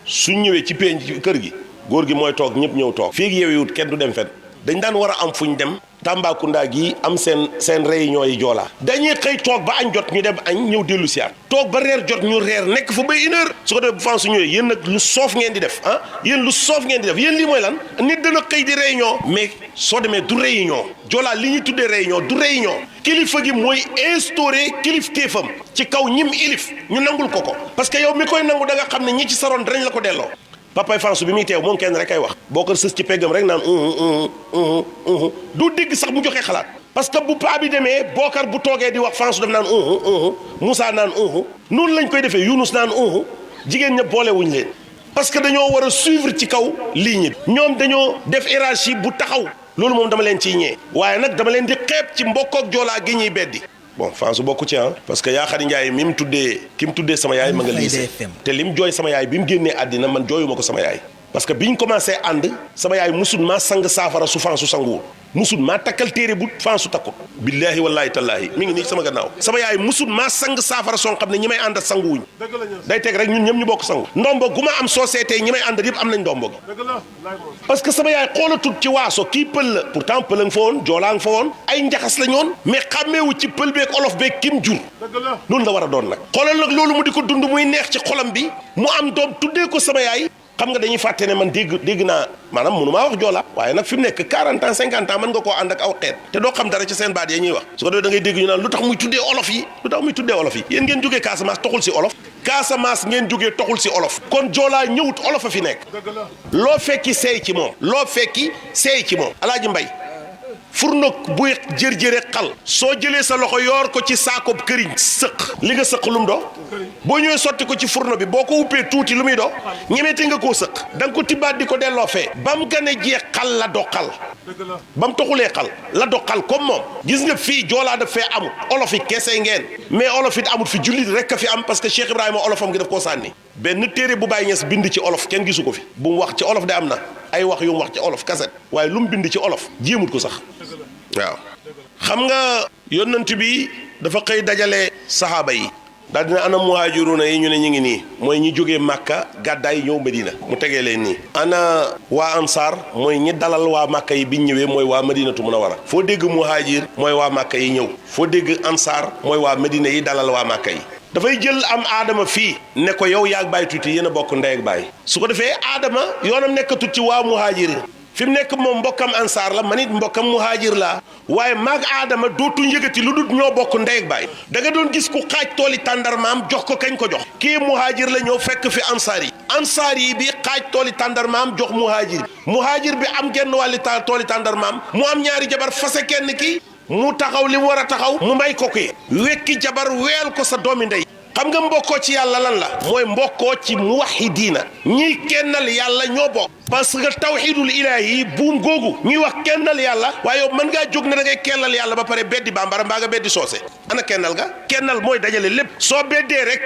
suñ ñëwee ci penc kër gi góor gi mooy toog ñëpp ñëw toog fii yeewewut kenn du dem fen dañ daan war a am fuñ dem Tambacounda gi am seen réunion yi joolaa dañuy xëy toog ba añ jot ñu dem añ ñëw dellu siyaat toog ba reer jot ñu reer nekk fa ba 1 heure su ko defee bu fan su ñëwee yéen nag lu soof ngeen di def yéen lu soof ngeen di def yéen lii mooy lan nit dana xëy di réunion mais soo demee du réunion joolaa li ñuy tuddee réunion du réunion kilifa gi mooy instauré kilifteefam ci kaw ñim ilif ñu nangul ko parce que yow mi koy nangu da nga xam ne ñi ci saroon danañ la ko delloo papay Fansu bi muy teew moom kenn rek ay wax boo ko sës ci peggam rek naan du dégg sax mu joxe xalaat parce que bu paa bi demee Bokar bu toogee di wax Fansu daf naan Moussa naan noonu lañ koy defee Younus naan jigéen ña boolewuñ leen parce que dañoo war a suivre ci kaw ligne bi ñoom dañoo def hiérarchie bu taxaw loolu moom dama leen ciy ñee waaye nag dama leen di xeeb ci mbokkook joolaa gi ñuy beddi bon Fansu bokku ci parce que yaa Xadi Njaay mi mu tuddee ki mu tuddee sama yaay ma nga lycée te lim jooy sama yaay bi mu génnee àddina man jooyuma ko sama yaay parce que biñ commencé ànd sama yaay musul maa sang saafara su Fansu sanguwul musul maa takkal téere bu Fansu takkul billaahi wallaahi tallaahi mi ngi nii sama gannaaw sama yaay musul maa sang saafara soo xam ne ñi may ànd sanguwuñ day teg rek ñun ñëpp ñu bokk sangu ndombo gu ma am société ñi may ànd yëpp am nañ ndombo gi parce que sama yaay xoolatul ci waaso kii pël la pourtant pël a nga fa woon joolaa nga fa woon ay njaxas la ñoon mais xàmmeewu ci pël beeg olof beeg kim jur loolu la war a doon nag xoolal nag loolu mu di ko dund muy neex ci xolam bi mu am doom tuddee ko sama yaay xam nga dañuy fàtte ne man dégg naa maanaam mënu maa wax joola waaye nag fi mu nekk 40 ans 50 ans mën nga koo ànd ak aw xeet te doo xam dara ci seen baat ya ñuy wax su ko defee da ngay dégg ñu naan lu tax muy tuddee olof yi yéen ngeen jógee Casamance toxul si olof Casamance ngeen jógee toxul si olof kon joolaa ñëwut olof a fi nekk loo fekki seey ci moom Alaaji Mbay furno buy jër-jëre xal soo jëlee sa loxo yoor ko ci saakob këriñ sëq li nga sëq lu mu doo boo ñëwee sotti ko ci furno bi boo ko uppee tuuti lu muy doo ñemeete nga koo sëq da nga ko tibbaat di ko delloo fee ba mu gën a jee xal la do xal ba mu toxulee xal la do xal comme moom gis nga fii joolaa daf fee amut olof yi kese ngeen mais olof it amut fi jullit rek a fi am parce que Cheikh Ibrahima olofam gi daf koo sànni benn téere bu Baay Ñas bind ci olof kenn gisu ko fi bu mu wax ci olof de am na ay wax yu mu wax ci olof kaset waaye lu mu bind ci olof jéemut ko sax waaw xam nga yonent bi dafa xëy dajale saxaaba yi daal dina ana muhaajiruuna yi ñu ne ñu ngi nii mooy ñi jógee Màkka gàddaay ñëw Medina mu tegee leen nii ana waa ansaar mooy ñi dalal waa Màkka yi biñ ñëwee mooy waa Madinatu Munawwara foo dégg muhaajir mooy waa Màkka yi ñëw foo dégg ansaar mooy waa Medina yi dalal waa Màkka yi dafay jël am aadama fii ne ko yow yaag Baay Tuuti yéen a bokk ndey ak baay su ko defee aadama yoonam nekkatut ci waa muhaajir fi mu nekk moom mbokkam ansaar la man it mbokkam muhaajir laa waaye maag aadama dootuñ yëgati lu dul ñoo bokk ndey ak baay da nga doon gis ku xaaj tooli tàndarmaam jox ko kañ ko jox kii muhaajir la ñëw fekk fi ansaar yi bi xaaj tooli tàndarmaam jox muhaajir bi am genn wàlli tooli tàndarmaam mu am ñaari jabar fase kenn ki mu taxaw li mu war a taxaw mu may ko kii wekki jabar weel ko sa doomi ndey xam nga mbokkoo ci yàlla lan la mooy mbokkoo ci muwahidiina ñiy kennal yàlla ñoo bokk parce que tawxidul ilaahi buum googu ñuy wax kennal yàlla waaye yow mën ngaa jóg ne da ngay kennal yàlla ba pare beddi bambara mbaa nga beddi soose ana kennal ga kennal mooy dajale lépp soo beddee rek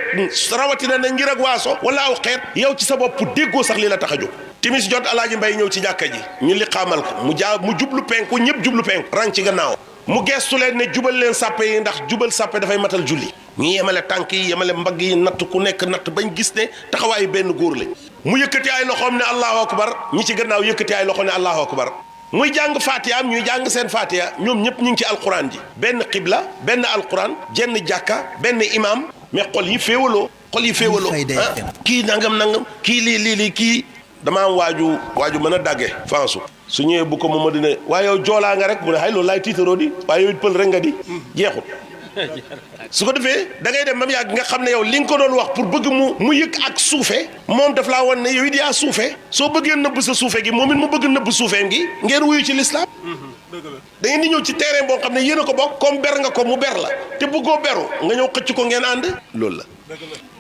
rawatina na ngir ak waaso wala aw xeet yow ci sa bopp déggoo sax li la tax a jóg timis jot Alaaji Mbay ñëw ci jàkka ji ñu li xaamal ko mu jublu penku ñëpp jublu penku rang ci gannaaw mu gestu leen ne jubal leen sàppe yi ndax jubal sàppe dafay matal julli ñi yemale tànk yi yemale mbagg yi natt ku nekk natt bañ gis ne taxawaayu benn góor la mu yëkkati ay loxoom ne allahu akbar ñi ci gannaaw yëkkati ay loxo ne allahu akbar muy jàng fatiha ñuy jàng seen fatiha ñoom ñëpp ñu ngi ci alquran ji benn qibla benn alquran jenn jàkka benn imam mais xol yi féewaloo kii nangam kii lii kii dama am waaju mën a dagge Fansu su ñëwee bu ko Mamadu ne waaye yow joolaa nga rek mu ne xay loolu laay tiitaroo di waaye yow it pël rek nga di jeexut su ko defee da ngay dem ba mu yàgg nga xam ne yow li nga ko doon wax pour bëgg mu yëg ak suufe moom daf laa wan ne yow it yaa suufe soo bëggee nëbb sa suufe gi moom it mu bëgg nëbb suufeem gi ngeen wuyu ci lislaam da ngeen di ñëw ci terrain boo xam ne yéen a ko bokk comme ber nga ko mu ber la te bëggoo beru nga ñëw xëcc ko ngeen ànd loolu la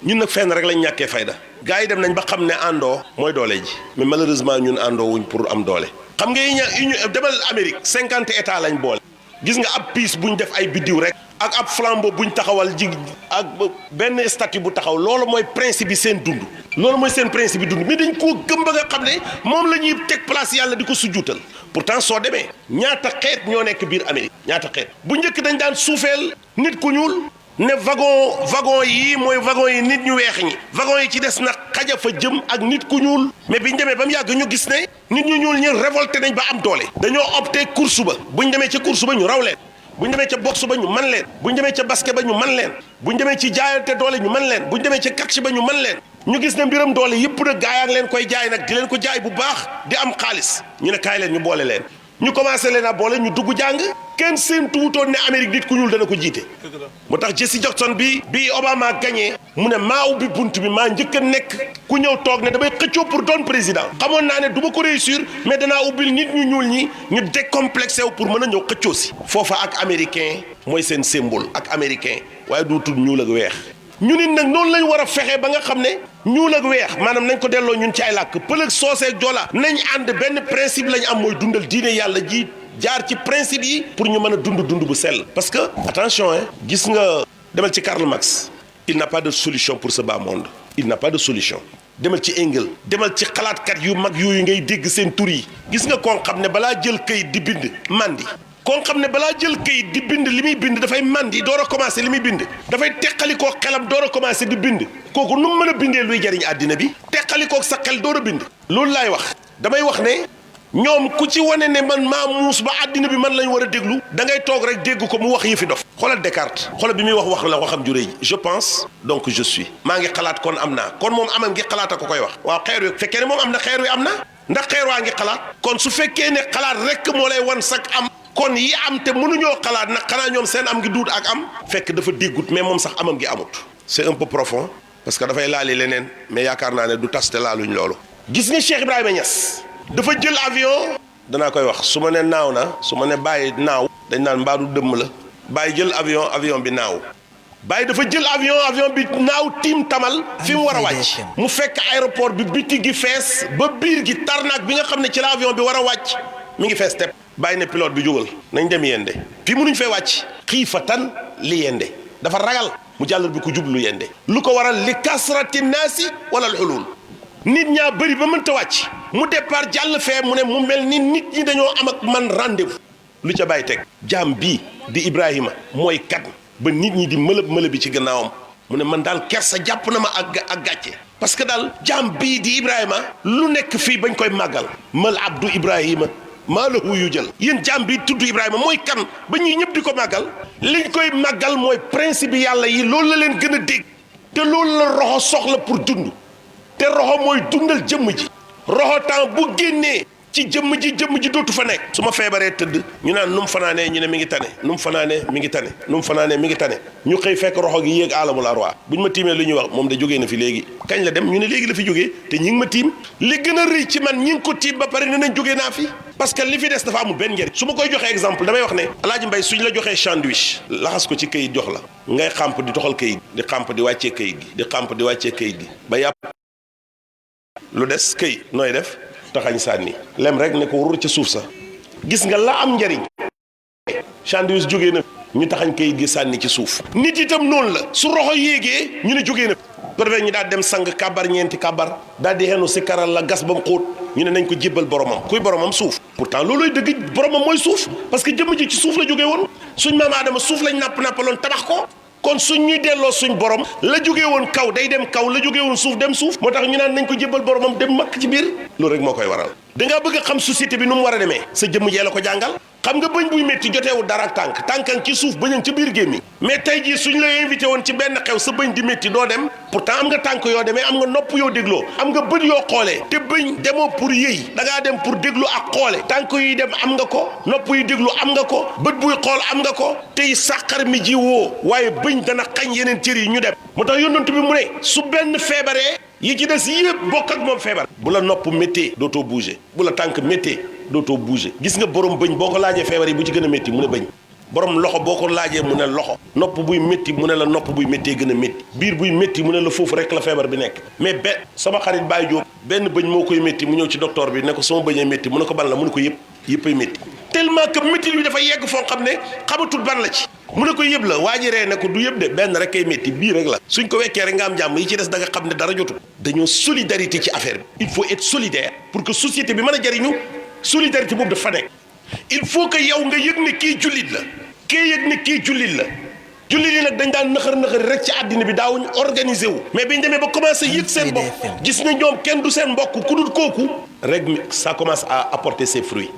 ñun nag fenn rek lañ ñàkkee fayda gars yi dem nañ ba xam ne àndoo mooy doole ji mais malheureusement ñun àndoo wuñ pour am doole xam nga yi ñu demal Amérique 50 états lañ boole gis nga ab piis buñ def ay biddiw rek ak ab flambeau buñ taxawal ji ak benn statue bu taxaw loolu mooy principe bi seen dund loolu mooy seen principe bi dund mais dañ koo gëm ba nga xam ne moom la ñuy teg place yàlla di ko sujjuutal pourtant soo demee ñaata xeet ñoo nekk biir Amérique ñaata xeet bu njëkk dañ daan suufeel nit ku ñuul ne wagon yi mooy wagon yi nit ñu weex ñi wagon yi ci des nag xaja fa jëm ak nit ku ñuul mais biñ demee ba mu yàgg ñu gis ne nit ñu ñuul ñi révolté nañ ba am doole dañoo opté course ba buñ demee ca course ba ñu raw leen buñ demee ca boxe ba ñu man leen buñ demee ca basket ba ñu man leen buñ demee ci jaayante doole ñu man leen buñ demee ca catch ba ñu man leen ñu gis ne mbiram doole yëpp nag gaa yaa ngi leen koy jaay nag di leen ko jaay bu baax di am xaalis ñu ne kaay leen ñu boole leen ñu commencé leen a boole ñu dugg jàng kenn seen tuutoon ne Amérique nit ku ñuul dana ko jiite moo tax Jesse Jackson bi Obama gagné mu ne maa ubbi bunt bi maa njëkk a nekk ku ñëw toog ne damay xëccoo pour doon président xamoon naa ne du ma ko réussir mais danaa ubbil nit ñu ñuul ñi ñu décomplexé wu pour mën a ñëw xëccoo si foofa ak américain mooy seen symbole ak américain waaye du tudd ñuul ak weex ñu nit nag noonu lañ war a fexe ba nga xam ne ñuul ak weex maanaam nañ ko delloo ñun ci ay làkk pël ak soose ak joola nañ ànd benn principe lañ am mooy dundal diine yàlla ji jaar ci principe yi pour ñu mën a dund bu sell. parce que attention gis nga demal ci Karl Marx il n'a pas de solution pour ce bas monde il n'a pas de solution. demal ci Engels demal ci xalaatkat yu mag yooyu ngay dégg seen tur yi gis nga koo xam ne balaa jël kayit di bind mandi koo xam ne balaa jël kayit di bind li muy bind dafay mandi door a commencé li muy bind dafay teqalikoo xelam door a commencé di bind kooku nu mu mën a bindee luy jariñ àddina bi teqalikoo sa xel door a bind. loolu laay wax damay wax ne ñoom ku ci wane ne man maa muus ba àddina bi man lañ war a déglu da ngay toog rek dégg ko mu wax yi fi dof. xoolal Descartes xoolal bi muy wax la waxam ju rëy je pense donc je suis maa ngi xalaat kon am naa kon moom amam ngi xalaat a ko koy wax waaw xeer wi fekkee ne moom am na xeer wi am na ndax xeer waa ngi xalaat kon su fekkee ne xalaat rek moo lay wan sak am kon yi am te mënuñoo xalaat nag xanaa ñoom seen am ngi duut ak am fekk dafa déggut mais moom sax amam gi amut. c'est un peu profond parce que dafay laali leneen mais yaakaar naa ne du tas te laaluñ loolu. gis nga Cheikh Ibrahima Niass dafa jël avion danaa koy wax su ma ne naaw na su ma ne bàyyi naaw dañ naan mbaadu dëmm la bàyyi jël avion bi naaw bàyyi dafa jël avion bi naaw tiim tamal fi mu war a wàcc mu fekk aéroport bi biti gi fees ba biir gi tarnaak bi nga xam ne ci la avion bi war a wàcc mi ngi fees tepp bàyyi ne pilote bi jógal nañ dem yende fii mënuñ fay wàcc xiifatan li yende dafa ragal mu jàllal bi ko jublu yende lu ko waral li kasrati naasi wala alxulul nit ñaa bëri ba mënta wàcc mu départ jàll fee mu ne mu mel ni nit ñi dañoo am ak man rendez-vous lu ca bàyyi teg jaam bii di Ibrahima mooy kat ba nit ñi di mëlëb bi ci gannaawam mu ne man daal kersa jàpp na ma ak gàcce parce que daal jaam bii di Ibrahima lu nekk fii bañ koy màggal mal abdu Ibrahima maa lahu yu jël yéen jaam bii tudd Ibrahima mooy kan ba ñuy ñëpp di ko màggal liñ koy màggal mooy principe yàlla yi loolu la leen gën a dégg te loolu la roxo soxla pour dund te roxo mooy dundal jëmm ji roxo temps bu génnee ci jëmm ji dootu fa nekk su ma feebaree tëdd ñu naan nu mu fanaanee ñu ne mi ngi tane nu mu fanaanee mi ngi tane nu mu fanaanee mi ngi tane ñu xëy fekk roxo gi yéeg alamul arwa bu ñu ma tiimee lu ñuy wax moom de jógee na fi léegi kañ la dem ñu ne léegi la fi jógee te ñi ngi ma tiim li gën a rëy ci man ñi ngi ko tiim ba pare ne nañ jógee naa fi parce que li fi des dafa amul benn njëriñ su ma koy joxee exemple damay wax ne Alaaji Mbay suñ la joxee sandwich laxas ko ci këyit jox la ngay xàmp di toxal këyit di xàmp di wàccee këyit gi di xàmp di wàccee këyit gi ba yàpp lu des këyit nooy def taxañ sànni lem rek ne ko wurur ca suuf sa gis nga la am njariñ sandwich jógee na ñu taxañ kayit gi sànni ci suuf nit itam noonu la su roxo yéegee ñu ne jógee na ko defee ñu daal dem sang kabar ñeenti kabar daal di xenu si karal la gas ba mu xóot ñu ne nañ ko jébbal boromam kuy boromam suuf pourtant loolooy dëgg boromam mooy suuf parce que jëmm ji ci suuf la jógee woon suñ maam Aadama suuf lañ nàppaloon tabax ko kon suñ ñuy delloo suñ borom la jógee woon kaw day dem kaw la jógee woon suuf dem suuf moo tax ñu naan nañ ko jébbal boromam dem makk ci biir loolu rek moo koy waral dangaa bëgg a xam société bi nu mu war a demee sa jëmm jee la ko jàngal xam nga bëñ buy métti joteewul dara ak tànkan ci suuf bëñan ci biir gémmi mais tey jii suñ la invité woon ci benn xew sa bëñ di métti doo dem pourtant am nga tànk yoo demee am nga nopp yoo dégloo am nga bët yoo xoolee te bëñ demoo pour yëy da ngaa dem pour déglu ak xoole tànk yuy dem am nga ko nopp yuy déglu am nga ko bët buy xool am nga ko tey sàqar mi ji woo waaye bëñ dana xañ yeneen cër yi ñu dem moo tax yonent bi mu ne su benn feebaree yi ci des yëpp bokk ak moom feebar bu la nopp méttee dootoo bouger bu la tànk méttee dootoo bouger gis nga borom bëñ boo ko laajee feebar yi bu ci gën a métti mu ne bëñ borom loxo boo ko laajee mu ne loxo nopp buy métti mu ne la nopp buy méttee gën a métti biir buy métti mu ne la foofu rek la feebar bi nekk mais sama xarit Baye Diop benn bëñ moo koy métti mu ñëw ci docteur bi ne ko sama bëñee métti mu ne ko ban la mu ne ko yëppay métti tellement que métti bi dafa yegg foo xam ne xamatul ban la ci mu ne ko yëpp la waa ji ree ne ko du yëpp de benn rek kay métti bii rek la suñ ko wekkee rek nga am jàmm yi ci des da nga xam ne dara jotul dañoo solidarité ci affaire bi il faut être solidaire pour que société bi mën a jariñu solidarité boobu dafa nekk il faut que yow nga yëg ne kii jullit la kii yëg ne kii jullit la jullit yi nag dañ daan nëxër rek ci àddina bi daawuñ organisé wu mais biñ demee ba commencé yëg seen bopp gis na ñoom kenn du seen mbokk ku dul kooku rek ça commence à apporter ses fruits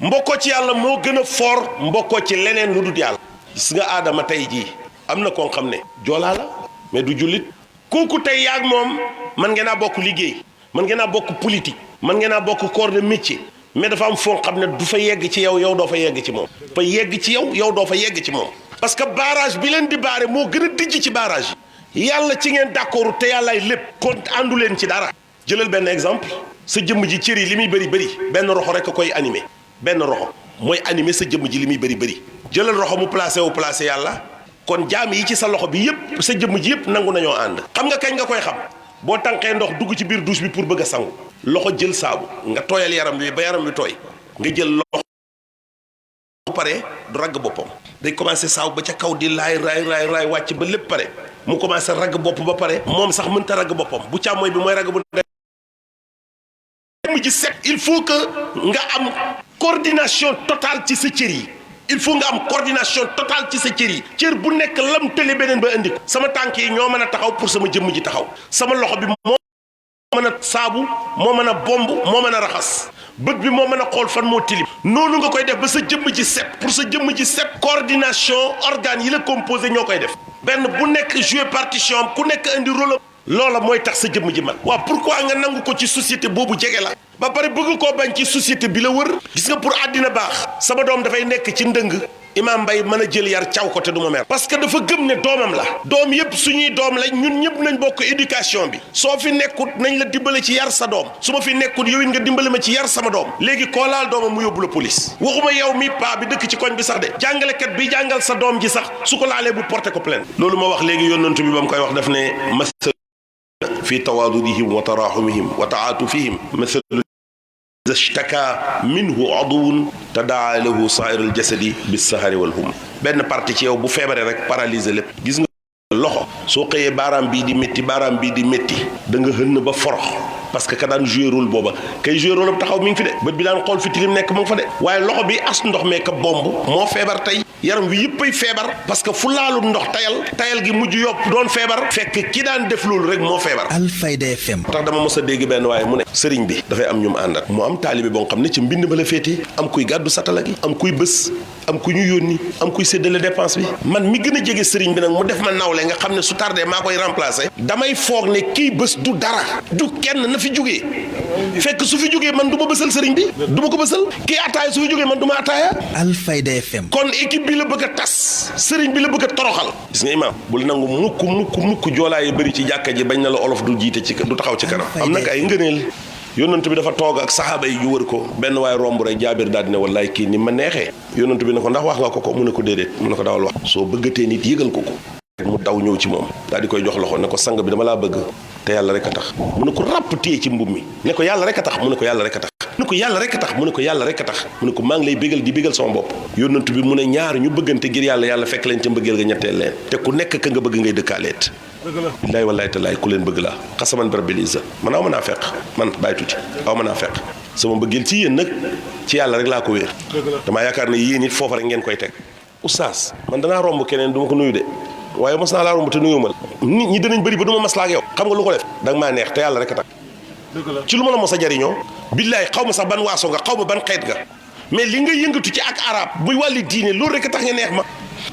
mbokkoo ci yàlla moo gën a fort mbokkoo ci leneen lu dul yàlla gis nga aadama tey jii am na koo xam ne joolaa la mais du jullit kooku tey yaag moom man ngeen a bokk liggéey man ngeen a bokk politique man ngeen a bokk corps de métier mais dafa am foo xam ne du fa yegg ci yow doo fa yegg ci moom fa yegg ci yow doo fa yegg ci moom parce que barrage bi leen di baare moo gën a dijj ci barrage yi yàlla ci ngeen d'accord te yàllaay lépp kon àndu leen ci dara jëlal benn exemple sa jëmm ji cër yi li muy bëri benn roxo rek a koy animé benn roxo mooy animé sa jëmm ji li muy bëri jëlal roxo mu placé yàlla kon jaam yi ci sa loxo bi yëpp sa jëmm ji yëpp nangu nañoo ànd xam nga kañ nga koy xam boo tànqee ndox dugg ci biir douche bi pour bëgg a sangu loxo jël saabu nga tooyal yaram wi ba yaram wi tooy nga jël loxo bu pare du ragg boppam day commencé saaw ba ca kaw di raay wàcc ba lépp pare mu commencé ragg bopp ba pare moom sax mënta ragg boppam bu càmmooy bi mooy ragg bu mu ci set. il faut que nga am coordination totale ci sa cër yi il faut nga am coordination totale ci sa cër yi cër bu nekk lam tële beneen ba indi ko sama tànk yi ñoo mën a taxaw pour sama jëmm ji taxaw sama loxo bi moo mën a saabu moo mën a bomb moo mën a raxas bët bi moo mën a xool fan moo tilim noonu nga koy def ba sa jëmm ji set pour sa jëmm ji set coordination organes yi la composé ñoo koy def benn bu nekk jouer partition am ku nekk indi rôle loola mooy tax sa jëmm ji man waaw pourquoi nga nangu ko ci société boobu jege la ba pare bëgg koo bañ ci société bi la wër gis nga pour àddina baax sama doom dafay nekk ci ndëng Imam Mbaye mën a jël yar caw ko te du ma mer parce que dafa gëm ne doomam la doom yëpp suñuy doom lañ ñun ñëpp nañ bokk éducation bi soo fi nekkut nañ la dimbale ci yar sa doom su ma fi nekkut yow it nga dimbale ma ci yar sama doom léegi koo laal doomam mu yóbbu la police waxuma yow mi paa bi dëkk ci koñ bi sax de jàngalekat bi jàngal sa doom ji sax su ko laalee bu porté ko plainte loolu ma wax léegi yonantu bi ba mu koy wax daf ne masal fi tawaadudihim wa taraxumihim wa taatufihim masal إذا اشتكى منه عضو تداعى له سائر الجسد بالسهر والهم benn partie ci yow bu feebaree rek paralysé lépp gis nga loxo soo xëyee baaraam bii di métti baaraam bii di métti da nga xënn ba forox parce que ka daan joué rôle booba kay joué rôle taxaw mi ngi fi de bët bi daan xool fi tilim nekk mu ngi fa de waaye loxo bi as ndox mee ka bomb moo feebar tey yaram wi yëppay feebar parce que fu laalul ndox tayal gi mujj yokk doon feebar fekk ki daan def loolu rek moo feebar. Alfayda FM. tax dama mos a dégg benn waaye mu ne sëriñ bi dafay am ñu mu àndal mu am taalibe boo xam ne ci mbind ba la féetee am kuy gàddu satala gi am kuy bës am ku ñu yónni am kuy séddale dépense bi man mi gën a jege sëriñ bi nag mu def ma nawle nga xam ne su tardé maa koy remplacer damay foog ne kii bës du dara du kenn na fi jógee fekk su fi jógee man du ma bësal sëriñ bi du ma ko bësal kii ataaya su fi jógee man du ma ataaya. Alfayda FM. kon équipe bi la bëgg a tas sëriñ bi la bëgg a toroxal. gis nga imaam bul nangu mukk joolaa yi bëri ci jàkka ji bañ na la olof du jiite ci du taxaw ci kanam. am nag ay ngëneel yonent bi dafa toog ak saxaaba yi yu wër ko benn waay romb rek jaabir daal di ne wallaay kii ni ma neexee yonent bi ne ko ndax wax nga ko mu ne ko déedéet mu ne ko dawal wax soo bëggatee nit yëgal ko mu daw ñëw ci moom daal di koy jox loxo ne ko sang bi dama laa bëgg te yàlla rek a tax mu ne ko ràpp téye ci mbub mi ne ko yàlla rek a tax mu ne ko yàlla rek a tax mu ne ko yàlla rek a tax mu ne ko yàlla rek a tax mu ne ko maa ngi lay bégal di bégal sama bopp yonent bi mu ne ñaar ñu bëggante ngir yàlla fekk leen ca mbëggeel ga ñetteel leen te ku nekk ka nga bëgg ngay dëkkaaleet billaay wallaay talaay ku leen bëgg laa xasaman rabbil izza man aw mën naa fekk man bàyyi tuuti aw mën naa fekk sama mbëggeel ci yéen nag ci yàlla rek laa ko wéer damaa yaakaar ne yéen it foofa rek ngeen koy teg oustaz man danaa romb keneen du ma ko nuyu de waaye mos naa laa romb te nuyu ma nit ñi danañ bëri ba du ma maslaa ak yow xam nga lu ko def da nga maa neex te yàlla rek a tax ci lu ma la mos a jariñoo billaay xaw ma sax ban waaso nga xaw ma ban xeet nga mais li nga yëngatu ci ak arab muy wàlli diine loolu rek a tax nga neex ma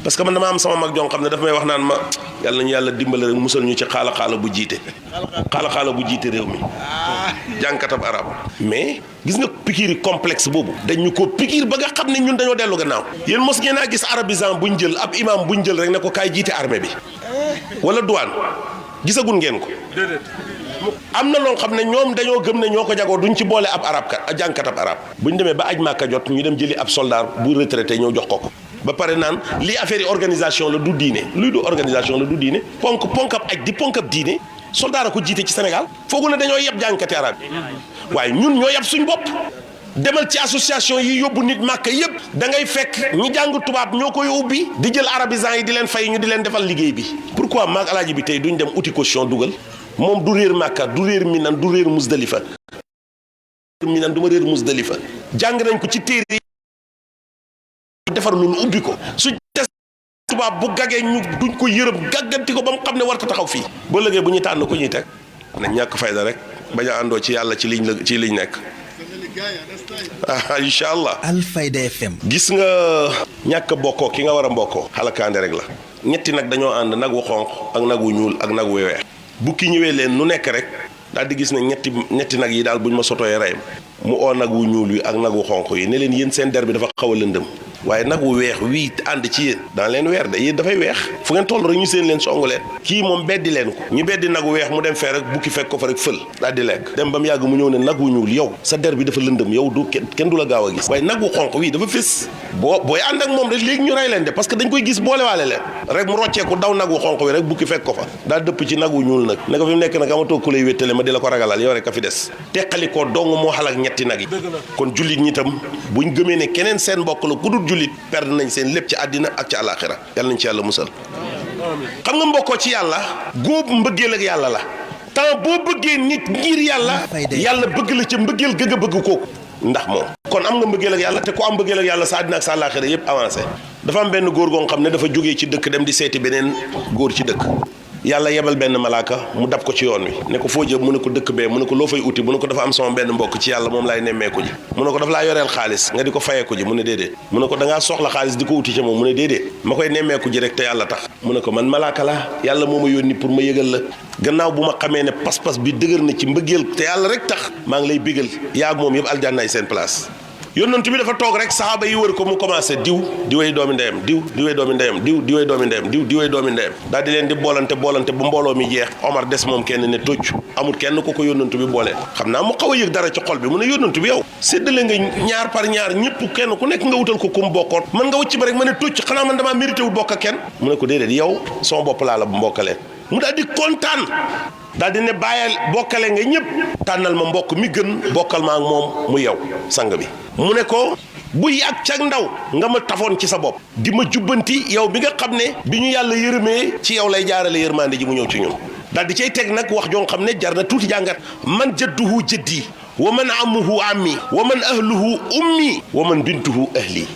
parce que man dama am sama mag joo xam ne daf may wax naan ma yàlla nañu yàlla dimbale rek musal ñu ci xaala bu jiite réew mi jànkatab arab mais gis nga pikiir complexe boobu dañ ñu ko pikiir ba nga xam ne ñun dañoo dellu gannaaw yéen mos ngeen a gis arabisant buñ jël ab imam buñ jël rek ne ko kaay jiite armée bi wala douane gisagun ngeen ko am na loo xam ne ñoom dañoo gëm ne ñoo ko jagoo duñ ci boole ab arab kat jànkatab arab buñ demee ba aj Màkka jot ñu dem jëli ab soldat bu retraité ñëw jox ko ba pare naan lii affaire yi organisation la du diine luy du organisation la du diine ponkab aj di ponkab diine soldat a ko jiite ci Sénégal foogu ne dañoo yeb jànkati arab yi waaye ñun ñoo yeb suñ bopp demal ci association yi yóbbu nit Màkka yëpp da ngay fekk ñi jàng tubaab ñoo koy ubbi di jël arabisants yi di leen fay ñu di leen defal liggéey bi pourquoi maag alaaji bi tey duñ dem uti caution dugal moom du réer Màkka du réer Minan du réer Musdalifa Minan du ma réer Musdalifa jàng nañ ko ci téere defar lu ubbi ko su des tubaab bu gagee ñu duñ ko yërëm gàgganti ko ba mu xam ne warta taxaw fii boo lëgee bu ñuy tànn ko ñuy teg nañ ñàkk fayda rek bañ a àndoo ci yàlla ci liñ nekk incha allah. Alfayda FM. gis nga ñàkk bokkoo ki nga war a mbokkoo xalakaande rek la ñetti nag dañoo ànd nag wu xonq ak nag wu ñuul ak nag wu weex bu ki ñëwee leen nu nekk rek daal di gis ne ñetti nag yi daal buñ ma sotoyee rey mu oo nag wu ñuul wi ak nag wu xonq yi ne leen yéen seen der bi dafa xaw a lëndëm waaye nag wu weex wii ànd ci yéen daan leen weer de yéen dafay weex fu ngeen toll rek ñu seen leen songu leen kii moom beddi leen ko ñu beddi nag wu weex mu dem fee rek bukki fekk ko fa rek fël daal di lekk dem ba mu yàgg mu ñëw ne nag wu ñuul yow sa der bi dafa lëndëm yow du kenn du la gaaw a gis waaye nag wu xonq wii dafa fés booy ànd ak moom rek léegi ñu rey leen de parce que dañ koy gis boolewaale leen rek mu rocceeku daw nag wu xonq wi rek bukki fekk ko fa daa dëpp ci nag wu ñuul nag ne ko fi mu nekk nag amatoo ku lay wéttale ma di la ko ragalal yow rek a fi des teqali ko dong moo xalak ñetti nag yi kon jullit ñi tam buñ gëmee ne keneen seen mbokk la ku dul jullit perdre nañ seen lépp ci àddina ak ci àllaaxira yàlla nañ ci yàlla musal. xam nga mbokkoo ci yàlla góob mbëggeel ak yàlla la temps boo bëggee nit ngir yàlla yàlla bëgg la ca mbëggeel gëgg a bëgg kooku ndax moom kon am nga mbëggeel ak yàlla te ku am mbëggeel ak yàlla sa àddina ak sa àllaaxira yépp avancé. dafa am benn góor goo xam ne dafa jógee ci dëkk dem di seeti beneen góor ci dëkk yàlla yebal benn malaaka mu dab ko ci yoon wi ne ko foo jëm mu ne ko dëkk bee mu ne ko loo fay uti mu ne ko dafa am sama benn mbokk ci yàlla moom laay nemmeeku ji mu ne ko dafa laa yoreel xaalis nga di ko fayeeku ji mu ne déedéet mu ne ko dangaa soxla xaalis di ko uti ci moom mu ne déedéet ma koy nemmeeku ji rek te yàlla tax mu ne ko man malaaka la yàlla moo ma yónni pour ma yëgal la gannaaw bu ma xamee ne pas-pas bi dëgër na ci mbëggeel te yàlla rek tax maa ngi lay bégal yaa ak moom yëpp aljannaay seen place yonent bi dafa toog rek saxaaba yi wër ko mu commencé diw diwee doomi ndeyam diw diwee doomi ndeyam diw diwee doomi ndeyam diw diwee doomi ndeyam daal di leen di boolante ba mbooloo mi jeex Omar des moom kenn ne tocc amul kenn ku ko yonent bi boole xam naa mu xaw a yëg dara ci xol bi mu ne yonent bi yow séddale nga ñaar par ñaar ñëpp kenn ku nekk nga wutal ko kum bokkoon man nga wëcc ba rek ma ne tocc xanaa man damaa mérité wul bokk ak kenn mu ne ko déedéet yow sama bopp laa la mbokkaleen mu daal di kontaan daal di ne bàyyal bokkale nga ñëpp tànnal ma mbokk mi gën bokkal ma ak moom mu yow sang bi mu ne ko bu yàgg cag ndaw nga ma tafoon ci sa bopp di ma jubbanti yow bi nga xam ne bi ñu yàlla yërëmee ci yow lay jaarale yërmande ji mu ñëw ci ñun daal di cay teg nag wax joo xam ne jar na tuuti jàngat man jadduhu jaddi wa man amuhu ammi wa man ahluhu ummi wa man bintuhu ahli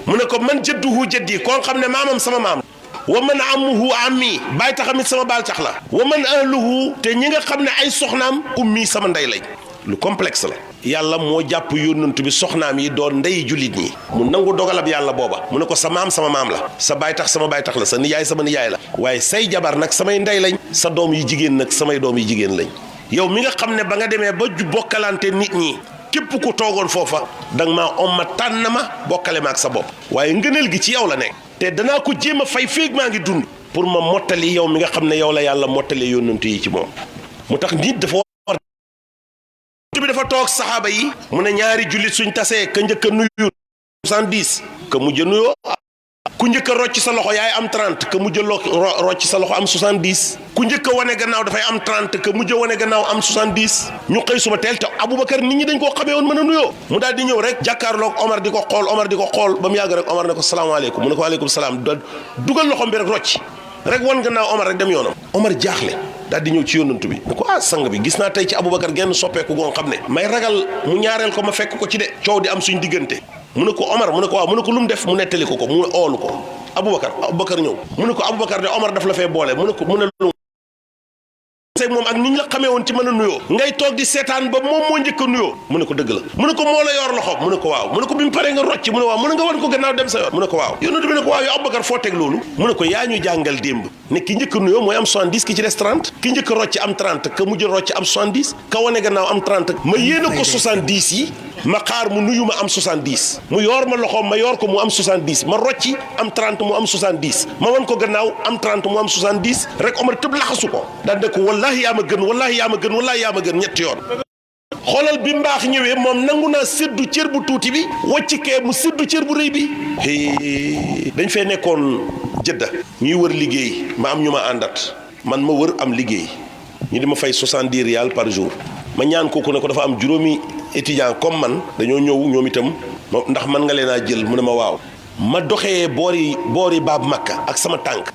mu ne ko man jadduhu jaddi koo xam ne maamam sama maam wa man amuhu ammi bàyyi taxamit sama baal tax la wa man ahluhu te ñi nga xam ne ay soxnaam ummi sama ndey lañ lu complexe la yàlla moo jàpp yónnantu bi soxnaam yi doon ndey jullit ñi mu nangu dogalab yàlla booba mu ne ko sa maam sama maam la sa baay tax sama baay tax la sa nijaay sama nijaay la waaye say jabar nag samay ndey lañ sa doom yi jigéen nag samay doom yi jigéen lañ yow mi nga xam ne ba nga demee ba bokkalante nit ñi képp ku toogoon foofa danga maa omma tànn ma bokkale ma ak sa bopp waaye ngëneel gi ci yow la nekk te danaa ko jéem a fay féeg maa ngi dund pour ma mottali yow mi nga xam ne yow la yàlla mottali yónnantu yi ci moom mu tax nit dafa war bi dafa toog saxaaba yi mu ne ñaari jullit suñ tasee ka njëkk a nuyu 70 ka mujj a nuyoo ku njëkk a rocc sa loxo yaay am 30 ka mujj a rocc sa loxo am 70 ku njëkk a wane gannaaw dafay am 30 ka mujj a wane gannaaw am 70 ñu xëy suba teel te Aboubacar nit ñi dañ koo xamee woon mën a nuyoo mu daal di ñëw rek jàkkaarloog Omar di ko xool ba mu yàgg rek Omar ne ko salaamaaleykum mu ne ko waaleykum salaam dugal loxom bi rek rocc rek wan gannaaw Omar rek dem yoonam Omar jaaxle daal di ñëw ci yónnantu bi ne ko sang bi gis naa tey ci Aboubacar genn soppeeku goo xam ne may ragal mu ñaareel ko ma fekk ko ci de coow di am suñ diggante mu ne ko Omar mu ne ko waaw mu ne ko lu mu def mu nettali ko mu oolu ko Aboubacar ñëw mu ne ko Aboubacar de Omar daf la fee boole mu ne lu moom ak ni ñu la xamee woon ci mën a nuyoo ngay toog di seetaan ba moom moo njëkk a nuyoo mu ne ko dëgg la mu ne ko moo la yor loxo mu ne ko waaw mu ne ko bi mu paree nga rocc mu ne waaw mu ne nga wan ko gannaaw dem sa yoon mu ne ko waaw yonent bi ne ko waaw yow Aboubacar foo teg loolu mu ne ko yaa ñu jàngal démb ne ki njëkk a nuyoo mooy am 70 ki ci des 30 ki njëkk a rocc am 30 ka mujj rocc am 70 ka wane gannaaw am 30 ma yéene ko 70 yi ma xaar mu nuyu ma am 70 mu yor ma loxoom ma yor ko mu am 70 ma rocci am 30 mu am 70 ma wan ko gannaaw am 30 mu am 70 rek Omar tëb laxasu ko daan ne ko wallaahi yaa ma gën wallaahi yaa ma gën ñetti yoon xoolal bi mbaax ñëwee moom nangu naa séddu cër bu tuuti bi wacc kee mu séddu cër bu rëy bi dañ fee nekkoon Jëdda ñuy wër liggéey ma am ñu ma àndat man ma wër am liggéey ñu di ma fay 70 rial par jour ma ñaan kooku ne ko dafa am juróomi étudiant comme man dañoo ñëw ñoom itam ndax man nga leen a jël mu ne ma waaw ma doxee boori baab Makka ak sama tànk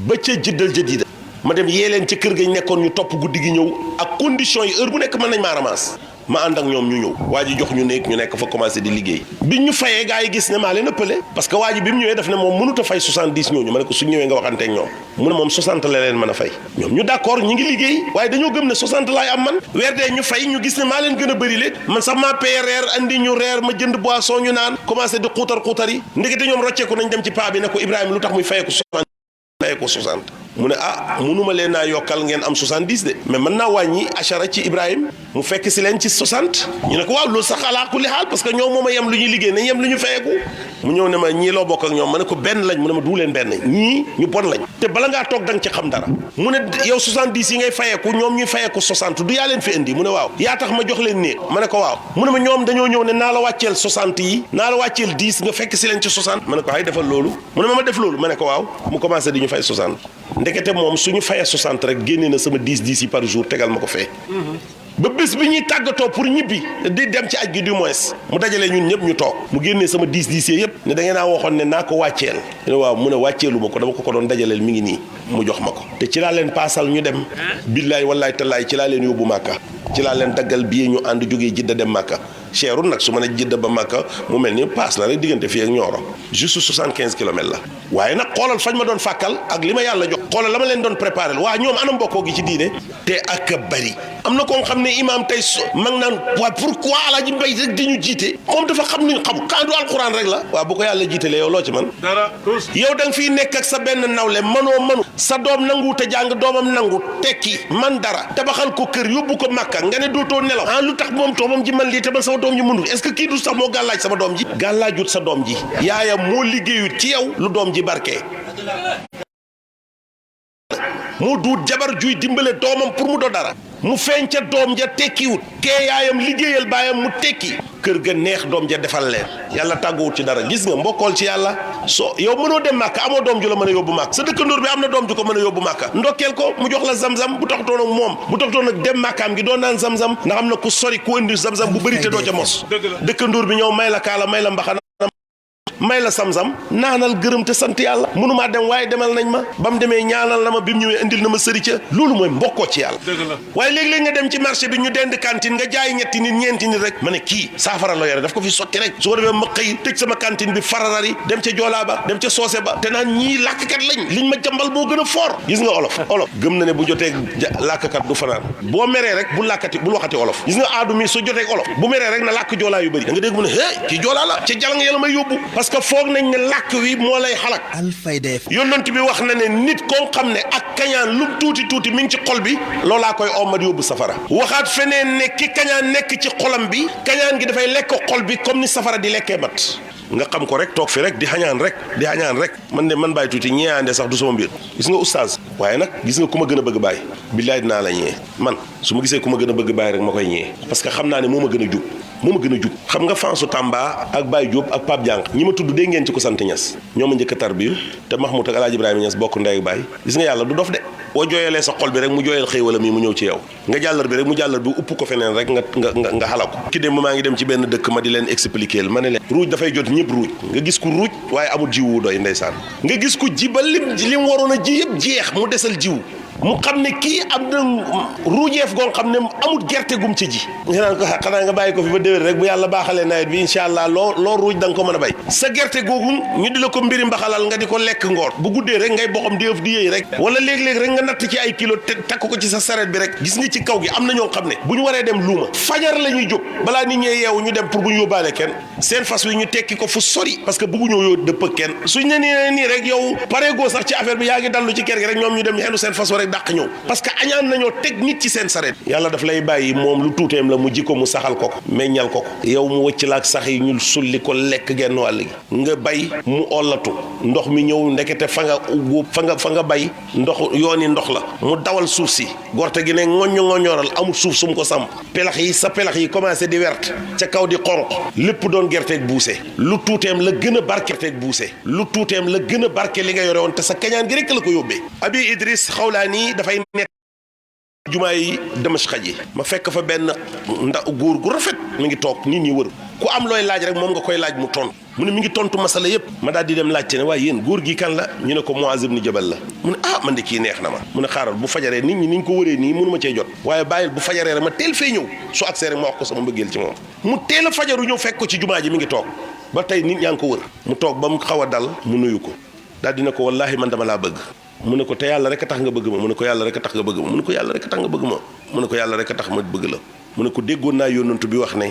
ba ca Jëddal Jadida ma dem yee leen ci kër ga ñu nekkoon ñu topp guddi gi ñëw ak condition yi heure bu nekk mën nañ maa ramas ma ànd ak ñoom ñu ñëw waa ji jox ñu nekk fa commencé di liggéey bi ñu fayee gars yi gis ne maa leen ëppale parce que waa ji bi mu ñëwee daf ne moom mënut a fay 70 ñooñu ma ne ko su ñëwee nga waxante ak ñoom mu ne moom 60 la leen mën a fay ñoom ñu d'accord ñi ngi liggéey waaye dañoo gëm ne 60 laay am man weer dee ñu fay ñu gis ne maa leen gën a bëri leen man sax maa paye reer andi ñu reer ma jënd boisson ñu naan commencé di xuutar yi ndekete ñoom rocceeku nañ dem ci paa bi ne ko Ibrahima lu tax muy fayee ko 60 mu ne mënuma leen naa yokkal ngeen am 70 de mais mën naa wàññi achara ci Ibrahima mu fekk si leen ci 60 ñu ne ko waaw loolu sax alaa kulli xaal parce que ñoom moom a yem lu ñuy liggéey nañ yem lu ñu fayeeku mu ñëw ne ma ñii loo bokk ak ñoom ma ne ko benn lañ mu ne ma du leen benn ñii ñu bon lañ te bala ngaa toog da nga ci xam dara mu ne yow 70 yi ngay fayeeku ñoom ñuy fayeeku 60 du yaa leen fi indi mu ne waaw yaa tax ma jox leen néeg ma ne ko waaw mu ne ma ñoom dañoo ñëw ne naa la wàcceel 60 yi naa la wàcceel 10 nga fekk si leen ci 60 ma ne ko ay defal loolu mu ne ma def loolu ma ne ko waaw mu commencé di ñu fay 60 ndekete moom suñu fayee 60 rek génnee na sama 10 yi par jour tegal ma ko fee ba bés bi ñuy tàggatoo pour ñibbi di dem ci aj gi du moins mu dajale ñun ñëpp ñu toog mu génnee sama 10 yi yëpp ne da ngeen a waxoon ne naa ko wàcceel ne waaw mu ne wàcceelu ma ko dama ko doon dajaleel mi ngi nii mu jox ma ko te ci laa leen paasal ñu dem billaay wallaay tallaay ci laa leen yóbbu Màkka ci laa leen daggal billet ñu ànd jógee Jidda dem Màkka cherul nag su ma ne Jidda ba Màkka mu mel ni paas la rek diggante fii ak Nioro juste 75 kilomètres la waaye nag xoolal fañ ma doon fàkkal ak li ma yàlla jox xoolal la ma leen doon préparé waa ñoom ana mbokkoo gi ci diine te ak bari am na koo xam ne imaam tey mag naan waa pourquoi Alaaji Mbay rek di ñu jiite moom dafa xam ni xamu kandu alxuraan rek la waaw bu ko yàlla jiitalee yow loo ci man dara yow da nga fiy nekk ak sa benn nawle mënu sa doom nangu te jàng doomam nangu tekki man dara tabaxal ko kër yóbbu ko Màkka nga ne dootoo nelaw lu tax moom doomam ji man lii te man sama doom ji mënul est-ce que kii du sax moo gàllaaj sama doom ji gàllaajut sa doom ji yaayam moo liggéeyut ci yow lu doom ji barkee moo duut jabar juy dimbale doomam pour mu do dara mu feeñ ca doom ja tekkiwut kee yaayam liggéeyal baayam mu tekki kër ga neex doom ja defal leen yàlla tàgguwut ci dara gis nga mbokkool ci yàlla soo yow mënoo dem Màkka amoo doom ju la mën a yóbbu Màkka sa dëkkandoor bi am na doom ju ko mën a yóbbu Màkka ndokkeel ko mu jox la zamzam bu taxutoon ak moom bu taxutoon ak dem Màkkaam gi doo naan zamzam ndax am na ku sori ku indi zamzam bu bëri te doo ca mos dëkkandoor bi ñëw may la kaala may la mbaxana may la samsam naanal gërëm te sant yàlla mënumaa dem waaye demal nañ ma ba mu demee ñaanal na ma bi mu ñëwee indil na ma sëri ca loolu mooy mbokkoo ci yàlla waaye léeg-léeg nga dem ci marché bi ñu dend cantine nga jaay ñetti nit ñeenti nit rek ma ne kii saafara la yore daf ko fi sotti rek su ko defee ma xëy tëj sama cantine bi fararari dem ca joolaa ba dem ca soose ba te naan ñii làkkat lañ liñ ma jambal moo gën a fort gis nga olof gëm na ne bu jotee làkkat du fanaan boo meree rek bul waxati olof gis nga aadu mi su jotee olof bu meree rek na làkk joolaa yu bëri da nga dégg mu ne kii joolaa la ca jal nga yàlla may yóbbu parce que foog nañ ne làkk wi moo lay xalak Alfayda FM yonent bi wax na ne nit koo xam ne ak kañaan lu tuuti mi ngi ci xol bi loolaa koy ommat yóbbu safara waxaat feneen ne ki kañaan nekk ci xolam bi kañaan gi dafay lekk xol bi comme ni safara di lekkee mat nga xam ko rek toog fi rek di xañaan rek man de man bàyyi tuuti ñeeyaande sax du sama mbir gis nga oustaz waaye nag gis nga ku ma gën a bëgg bàyyi billaay dinaa la ñee man su ma gisee ku ma gën a bëgg bàyyi rek ma koy ñee parce que xam naa ne moo ma gën a jub xam nga Fansu Tamba ak Baye Diop ak Pape Diank ñi ma tudd dégg ngeen ci ko sant Niass ñoo ma njëkk a tarbiyu te Mahmoud ak Alaaji Ibrahima Niass bokk ndey ak baay gis nga yàlla du dof de boo jooyalee sa xol bi rek mu jooyal xéewalam yi mu ñëw ci yow nga jàllar bi rek mu jàllar bi upp ko feneen rek nga xala ko ki dem maa ngi dem ci benn dëkk ma di leen expliquer ma ne leen ruuj dafay jot ñëpp ruuj nga gis ku ruuj waaye amul jiwu doy ndeysaan nga gis ku ji ba lim waroon a ji yëpp jeex mu desal jiwu mu xam ne kii am na ruujeef goo xam ne amul gerte gum ci ji nga naan ko xanaa nga bàyyi ko fi ba déwén rek bu yàlla baaxalee nawet bi incha allah loo ruuj da nga ko mën a bay sa gerte googu ñu di la ko mbiri mbaxalal nga di ko lekk ngoor bu guddee rek ngay boxam di ëf di yëy rek wala léeg-léeg rek nga natt ci ay kilo te takk ko ci sa saret bi rek gis nga ci kaw gi am na ñoo xam ne bu ñu waree dem luuma fajar la ñuy jóg balaa nit ñee yeewu ñu dem pour bu ñu yóbbaale kenn seen fas wi ñu tekki ko fu sori parce que bëgguñoo yoo dëpp kenn suñ ne nii rek yow pareegoo sax ci affaire bi yaa ngi dallu ci kër gi rek ñoom ñu dem xenu seen fas wa rek dàq ñëw parce que añaan nañoo teg nit ci seen sareet yàlla daf lay bàyyi moom lu tuuteem la mu ji ko mu saxal ko meññal ko yow mu wëcc la ak sax yi ñu sulli ko lekk genn wàll gi nga bay mu ollatu ndox mi ñëw ndekete fa nga bay ndox yooni ndox la mu dawal suuf si gorte gi ne ngoññooral amul suuf su mu ko samp pelax yi commencé di wert ca kaw di xonq lépp doon gerteeg buuse lu tuuteem la gën a barke gerteeg buuse lu tuuteem la gën a barke li nga yore woon te sa kañaan gi rekk la ko yóbbee Abi Idris Xawlaani dafay nekk jumaa yi Damashq ji ma fekk fa benn góor gu rafet mi ngi toog nit ñi wër ku am looy laaj rek moom nga koy laaj mu tontu mu ne mi ngi tontu masala yëpp ma daal di dem laajte ne waaye yéen góor gi kan la ñu ne ko Muaz ibn Jabal la mu ne man de kii neex na ma mu ne xaaral bu fajaree nit ñi ni ñu ko wëree nii mënu ma cee jot waaye bàyyil bu fajaree rek ma teel fee ñëw su agsee rek ma wax ko sama mbëggeel ci moom mu teel a fajaru ñëw fekk ko ci jumaa ji mi ngi toog ba tey nit ñaa ngi ko wër mu toog ba mu xaw a dal mu nuyu ko daal dina ko wallaahi man dama laa bëgg mu ne ko te yàlla rek a tax nga bëgg ma mu ne ko yàlla rek a tax nga bëgg ma mu ne ko yàlla rek a tax nga bëgg ma mu ne ko yàlla rek a tax ma bëgg la mu ne ko déggoon naa yónnantu bi wax ne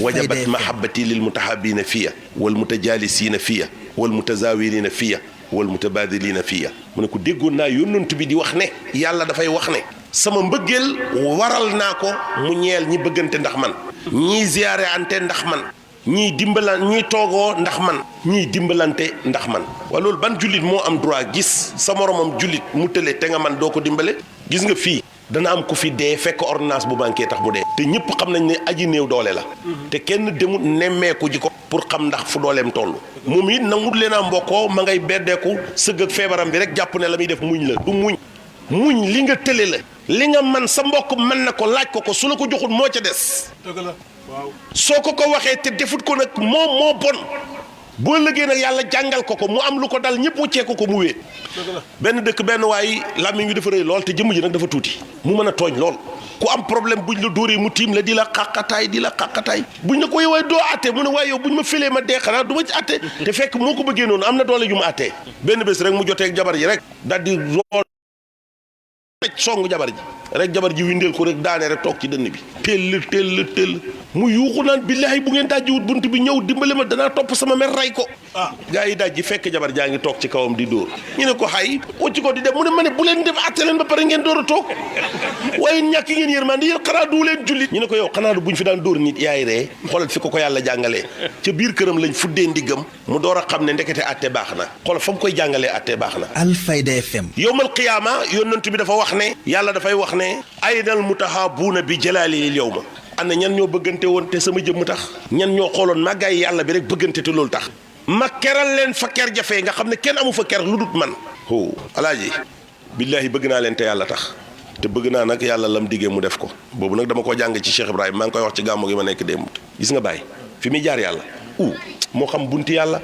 wajabat mahabbati lil mutahabina fiya wal mutajalisina fiya wal mutazawirina fiya wal mutabadilina fiya mu ne ko déggoon naa yónnantu bi di wax ne yàlla dafay wax ne sama mbëggeel waral naa ko mu ñeel ñi bëggante ndax man ñii ziyaare ante ndax man ñii toogoo ndax man ñii dimbalante ndax man waa loolu ban jullit moo am droit gis sa moromam jullit mu tële te nga man doo ko dimbale gis nga fii dana am ku fi dee fekk ordonnance bu manqué tax mu dee te ñëpp xam nañ ne aji néew doole la te kenn demut nemmeeku ji ko pour xam ndax fu dooleem toll moom it nangut leen a mbokkoo ma ngay beddeeku sëgg ak feebaram bi rek jàpp ne la muy def muñ la du muñ li nga tële la li nga man sa mbokk mën na ko laaj ko su la ko joxul moo ca des dëgg la waaw soo ko waxee te defut ko nag moo bon boo lëggee nag yàlla jàngal ko mu am lu ko dal ñëpp wëccee ko mu wéet benn dëkk benn waay làmmiñ wi dafa rëy lool te jëmm ji nag dafa tuuti mu mën a tooñ lool ku am problème buñ la dóoree mu tiim la di la xàqataay buñ la ko yow doo atte mu ne waaye yow buñ ma filee ma dee xanaa du ma ci atte te fekk moo ko bëggee noonu am na doole ju mu attee benn bés rek mu joteeg jabar ji rek daal di rool song jabar ji rek jabar ji windeel ko rek daane rek toog ci dënn bi tell mu yuuxu naan billaahi bu ngeen dajjiwut bunt bi ñëw dimbale ma danaa topp sama mer ray ko gaa yi dajji fekk jabar jaa ngi toog ci kawam di dóor ñu ne ko xay wacci ko di dem mu ne ma ne bu leen def atte leen ba pare ngeen door a toog waaye ñàkk ngeen yërmande yéen xanaa du leen jullit ñu ne ko yow xanaa du buñ fi daan dóor nit yaay ree xoolal fi ko yàlla jàngalee ca biir këram lañ fuddee ndiggam mu door a xam ne ndekete atte baax na xoolal fa mu koy jàngalee atte baax na Alfayda FM yowmal qiyaama yonent bi dafa wax ne yàlla dafay wax ne aynal mutahabuuna bi jalaalil yawma ana ñan ñoo bëggante woon te sama jëmm tax ñan ñoo xooloon màggaay yàlla bi rek bëggante te loolu tax ma keral leen fa ker jafee nga xam ne kenn amu fa ker lu dut man alaaji billaahi bëgg naa leen te yàlla tax te bëgg naa nag yàlla lam diggee mu def ko boobu nag dama ko jàng ci Cheikh Ibrahima maa ngi koy wax ci gàmmu gi ma nekk démb gis nga bàyyi fi muy jaar yàlla moo xam bunti yàlla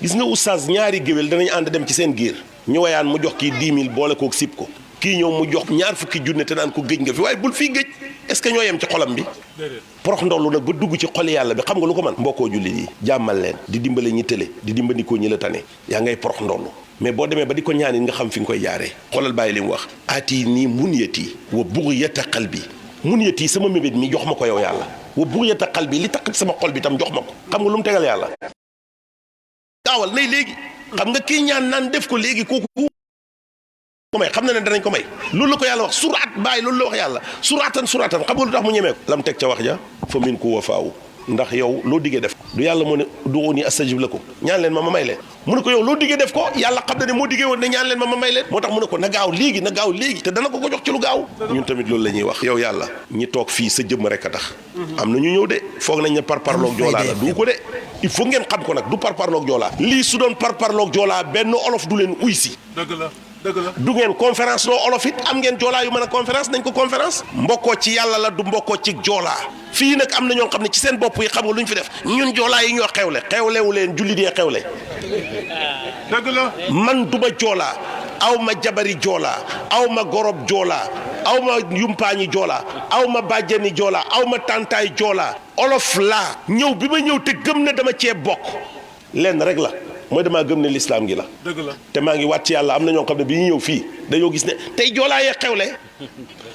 gis nga oustaz ñaari géwél danañ ànd dem ci seen giir ñu wayaan mu jox kii 10 000 boole kook sib ko kii ñëw mu jox ñaar fukki junne te naan ko géej nga fi waaye bul fii géej est-ce que ñoo yem ci xolam bi porox ndollu nag ba dugg ci xoli yàlla bi xam nga lu ko man mbokkoo jullit yi jàmmal leen di dimbale ñi tële di dimbandikoo ñi la tane yaa ngay porox ndollu mais boo demee ba di ko ñaanit nga xam fi nga koy jaaree xoolal bàyyi li mu wax aati nii munyati wa bugyata qalbi munyati sama mébét mi jox ma ko yow yàlla wa bugyata qalbi li takk sama xol bi tam jox ma ko xam nga lu mu tegal yàlla gaawal nay léegi xam nga kii ñaan naan def ko léegi kooku ko may xam na ne danañ ko may loolu la ko yàlla wax suraat bàyyi loolu la wax yàlla suraatan xam nga lu tax mu ñemee ko lam teg ca wax ja fa min ku wafaawu ndax yow loo diggee def du yàlla moo ne duuni astajib lakum ñaan leen ma may leen mu ne ko yow loo diggee def ko yàlla xam na ne moo diggee woon ne ñaan leen ma may leen moo tax mu ne ko na gaaw léegi te dana ko jox ci lu gaaw ñun tamit loolu la ñuy wax yow yàlla ñi toog fii sa jëmm rek a tax am na ñu ñëw de foog nañ ne parparloog joolaa la du ko de il faut ngeen xam ko nag du parparloog joolaa lii su doon parparloog joolaa benn olof du leen uy si dëgg la du ngeen conférence loo olof it am ngeen joolaa yu mën a conférence nañ ko conférence mbokkoo ci yàlla la du mbokkoo ci joolaa fii nag am na ñoo xam ne ci seen bopp yi xam nga lu ñu fi def ñun joolaa yi ñoo xewlewu leen jullit yee xewle dëgg la man duma joolaa aw ma jabari joolaa aw ma gorob joolaa aw ma yumpaañi joolaa aw ma bàjjani joolaa aw ma tàntaay joolaa olof laa ñëw bi ma ñëw te gëm ne dama cee bokk lenn rek la mooy damaa gëm ne lislaam gi la dëgg la te maa ngi waat ci yàlla am na ñoo xam ne bi ñu ñëw fii dañoo gis ne tey joolaa yee xewle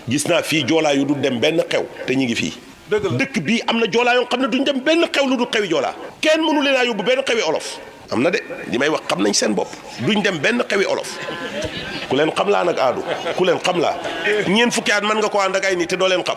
gis naa fii joolaa yu du dem benn xew te ñu ngi fii dëkk bii am na joolaa yoo xam ne duñ dem benn xew lu du xewi joolaa kenn mënu leen a yóbbu benn xewi olof am na de li may wax xam nañ seen bopp duñ dem benn xewi olof ku leen xam laa nag aadu ku leen xam laa ñeen fukki at mën nga ko ànd ak ay nit te doo leen xam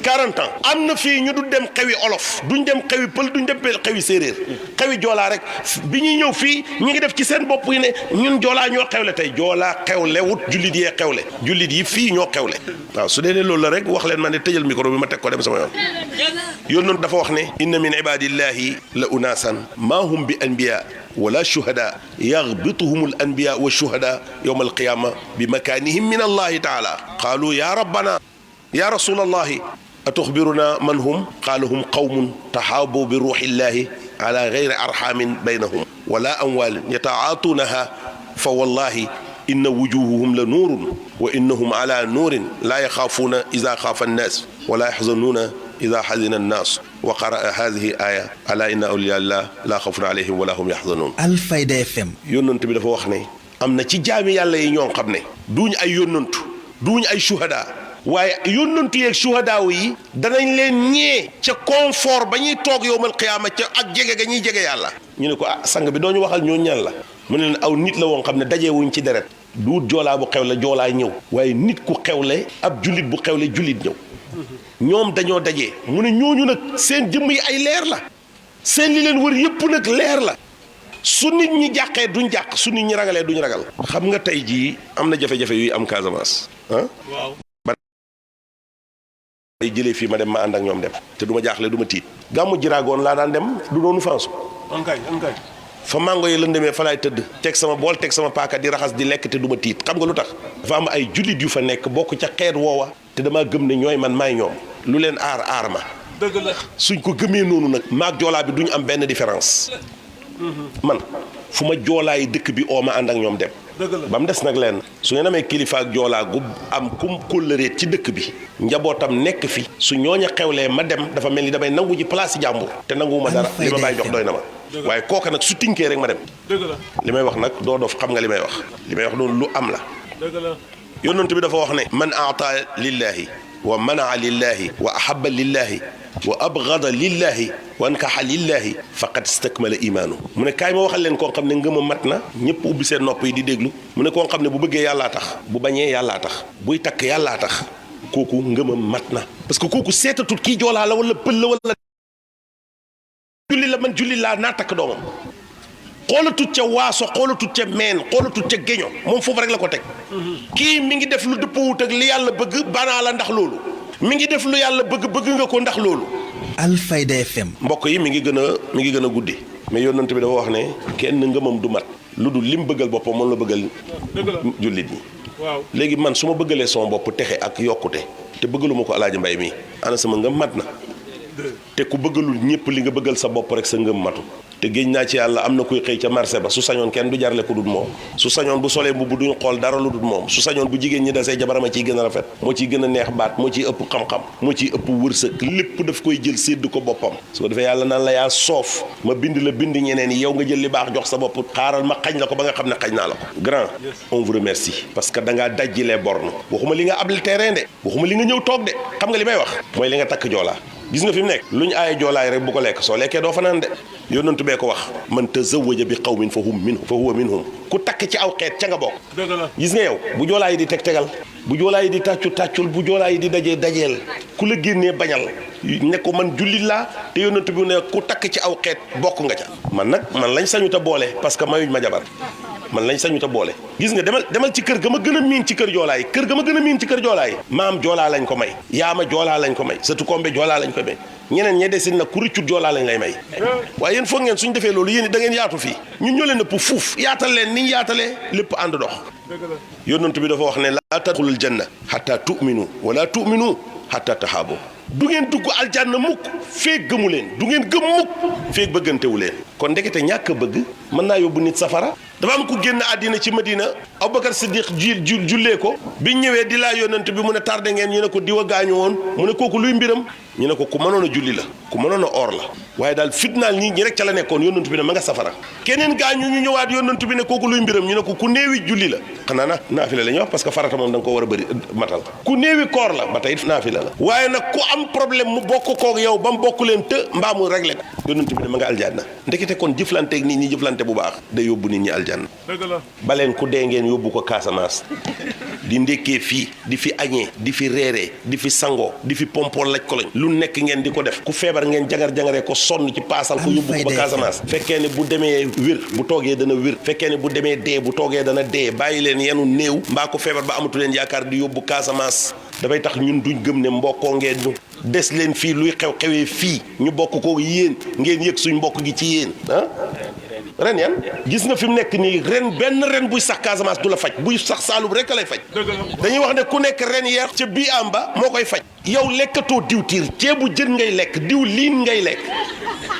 40 ans am na fii ñu du dem xewi olof duñ dem xewi pël duñ dem xewi séeréer xewi joolaa rek bi ñuy ñëw fii ñi ngi def ci seen bopp yi ne ñun joolaa ñoo xewle tey joolaa xewlewut jullit yee xewle jullit yi fii ñoo xewle waaw su dee ne loolu la rek wax leen ma ne tëjal micro bi ma teg ko dem sama yoon noonu dafa wax ne inna min ibadillahi la unaasan maa hum bi anbiya wala shuhada yaghbituhum al anbiya wa shuhada yawma al qiyama bi makanihim min allahi taala qaalu ya rabbana ya rasul allahi atuxbiruna man hum qaala hum qawmun taxaabu bi ruuxi illahi ala gayri arxamin baynahum wala amwalin yataatuunaha fa wallahi inna wujuhuhum la nuurun wa innahum ala nuurin laa yaxaafuuna ida xaafa annaas wala yaxzanuuna ida xazina annaas wa qaraa hadihi aya ala inna awliya llah laa xawfun alayhim wala hum yaxzanuun Alfayda FM yónnant bi dafa wax ne am na ci jaami yàlla yi ñoo xam ne duñu ay yónnantu duñu ay shuhada waaye yónnantu yeeg shuhadaaw yi danañ leen ñee ca confort ba ñuy toog yowmal qiyaama ca ak jege ga ñuy jege yàlla ñu ne ko sang bi doo ñu waxal ñoo ñan la mu ne leen aw nit la woon xam ne dajewuñ ci deret duut joolaa bu xewle joolaa ñëw waaye nit ku xewle ab jullit bu xewle jullit ñëw ñoom dañoo dajee mu ne ñooñu nag seen jëmm yi ay leer la seen li leen wër yëpp nag leer la su nit ñi jàqee duñ jàq su nit ñi ragalee duñ ragal xam nga tey jii am na jafe-jafe yuy am Casamance waaw ay jëlee fii ma dem ma ànd ak ñoom dem te du ma jaaxle du ma tiit gàmmu jiraagoon laa daan dem du doonu fansu ankay fa mango yi lëndëmee fa laay tëdd teg sama bool teg sama paaka di raxas di lekk te du ma tiit xam nga lu tax dafa am ay jullit yu fa nekk bokk ca xeet woowa te damaa gëm ne ñooy man maay ñoom lu leen aar ma dëgg la suñ ko gëmee noonu nag maag joolaa bi duñu am benn différence man fu ma joolaay dëkk bi oo ma ànd ak ñoom dem. ba mu des nag leen su ngeen amee kilifa ak joolaa gu am kum kóllëreet ci dëkk bi njabootam nekk fi su ñooña xewlee ma dem dafa mel ni damay nangu ji place yi jàmbur te nanguwuma dara li ma bàyyi jox doy na ma waaye kooka nag su tinkee rek ma dem li may wax nag doo dof xam nga li may wax noonu lu am la yonent bi dafa wax ne man aata lillahi wa manaa lillahi wa ahabba lillahi wa abgada lillahi wa ankaxa lillahi faqad istakmala imaanu mu ne kaay ma waxal leen koo xam ne ngëma mat na ñëpp ubbi seen nopp yi di déglu mu ne koo xam ne bu bëggee yàllaa tax bu bañee yàllaa tax buy takk yàllaa tax kooku ngëma mat na parce que kooku seetatut kii joolaa la wala pël la wala julli la man julli laa naa takk doomam xoolatut ca waaso xoolatut ca meen xoolatut ca géño moom foofu rek la ko teg kii mi ngi def lu dëppawut ak li yàlla bëgg banaa la ndax loolu mi ngi def lu yàlla bëgg nga ko ndax loolu Alfayda FM mbokk yi mi ngi gën a guddi mais yonent bi dafa wax ne kenn ngëmam du mat lu dul lim bëggal boppam moom la bëggal jullit ñi waaw léegi man su ma bëggalee sama bopp texe ak yokkute te bëggaluma ko Alaaji Mbay mi ana sama ngëm mat na te ku bëggalul ñëpp li nga bëggal sa bopp rek sa ngëm matu te géej naa ci yàlla am na kuy xëy ca marché ba su sañoon kenn du jarle ko dut moom su sañoon bu solee mbubb duñ xool dara lu dut moom su sañoon bu jigéen ñi desee jabarama ciy gën a rafet moo ciy gën a neex baat moo ciy ëpp xam-xam moo ciy ëpp wërsëg lépp daf koy jël sédd ko boppam su ko defee yàlla naan la yaa soof ma bind la bind ñeneen yi yow nga jël li baax jox sa bopp xaaral ma xañ la ko ba nga xam ne xañ naa la ko grand on vous remercie parce que da ngaa dajji les bornes waxuma li nga abli terrain de waxuma li nga ñëw toog de xam nga li may wax mooy li nga takk joolaa gis nga fi mu nekk lu ñu aaye joolaay rek bu ko lekk soo lekkee doo fanaan de yónnantu bee ko wax man tazawwaja bi qawmin fa huwa minhum ku takk ci aw xeet ca nga bokk gis nga yow bu joolaa yi di tegal bu joolaa yi di tàccul bu joolaa yi di dajeel ku la génnee bañal ne ko man jullit laa te yónnantu bi ne ku takk ci aw xeet bokk nga ca man lañ sañu ta boole parce que mayuñ ma jabar man lañ sañu ta boole gis nga demal ci kër ga ma gën a miin ci kër joolaa yi kër ga ma gën a miin ci kër joolaa yi maam joolaa lañ ko may yaama joolaa lañ ko may satu kombe joolaa lañ ko may ñeneen ñe desin nag ku rëccut joolaa lañ lay may waaye yéen foog ngeen suñ defee loolu yéen da ngeen yaatu fii ñun ñoo leen ëpp fuuf yaatal leen niñ yaatalee lépp ànd dox yonent bi dafa wax ne laa tadxulul janna hatta tu'minu wala tu'minu hatta tahaabu du ngeen dugg aljanna mukk feeg gëmu leen du ngeen gëm mukk feeg bëggantewu leen kon ndekete ñàkk bëgg mën naa yóbbu nit safara dafa am ku génn àddina ci Madina Abubakar Siddiq jullee ko bi ñëwee di laa yonent bi mu ne tardé ngeen ñu ne ko diwa gaañu woon mu ne kooku luy mbiram ñu ne ko ku mënoon a julli la ku mënoon a or la waaye daal fitnaal nit ñi rek ca la nekkoon yonent bi ne ma nga safara keneen gaañu ñu ñëwaat yonent bi ne kooku luy mbiram ñu ne ko ku néewi julli la xanaa nag naafila la ñuy wax parce que farata moom da nga ko war a bëri matal ku néewi koor la ba tey naafila la waaye nag ku am problème mu bokk koog yow ba mu bokk leen te mbaa mu réglé ko yonent bi ne ma nga aljanna ndekete kon jëflanteeg nit ñi jëflante bu baax day yóbbu nit ñi aljanna baleen ku dee ngeen yóbbu ko Casamance di ndékkee fii di fi añee di fi reeree di fi sangoo di fi pompo laj ko lañ lu nekk ngeen di ko def ku feebar ngeen jangaree ko sonn ci paasal ko yóbbu ko ba Casamance fekkee ne bu demee wér bu toogee dana wér fekkee ne bu demee dee bu toogee dana dee bàyyi leen yenu néew mbaa ko feebar ba amatu leen yaakaar di yóbbu Casamance dafay tax ñun duñ gëm ne mbokkoo ngeen ñu des leen fii luy xewee fii ñu bokk ko yéen ngeen yëg suñ mbokk gi ci yéen ren yan gis nga fi mu nekk nii benn ren buy sax Casamance du la faj buy sax Saalum rek lay faj dañuy wax ne ku nekk ren yeer ca bii am ba moo koy faj yow lekkatoo diwtiir ceebu jën ngay lekk diw liin ngay lekk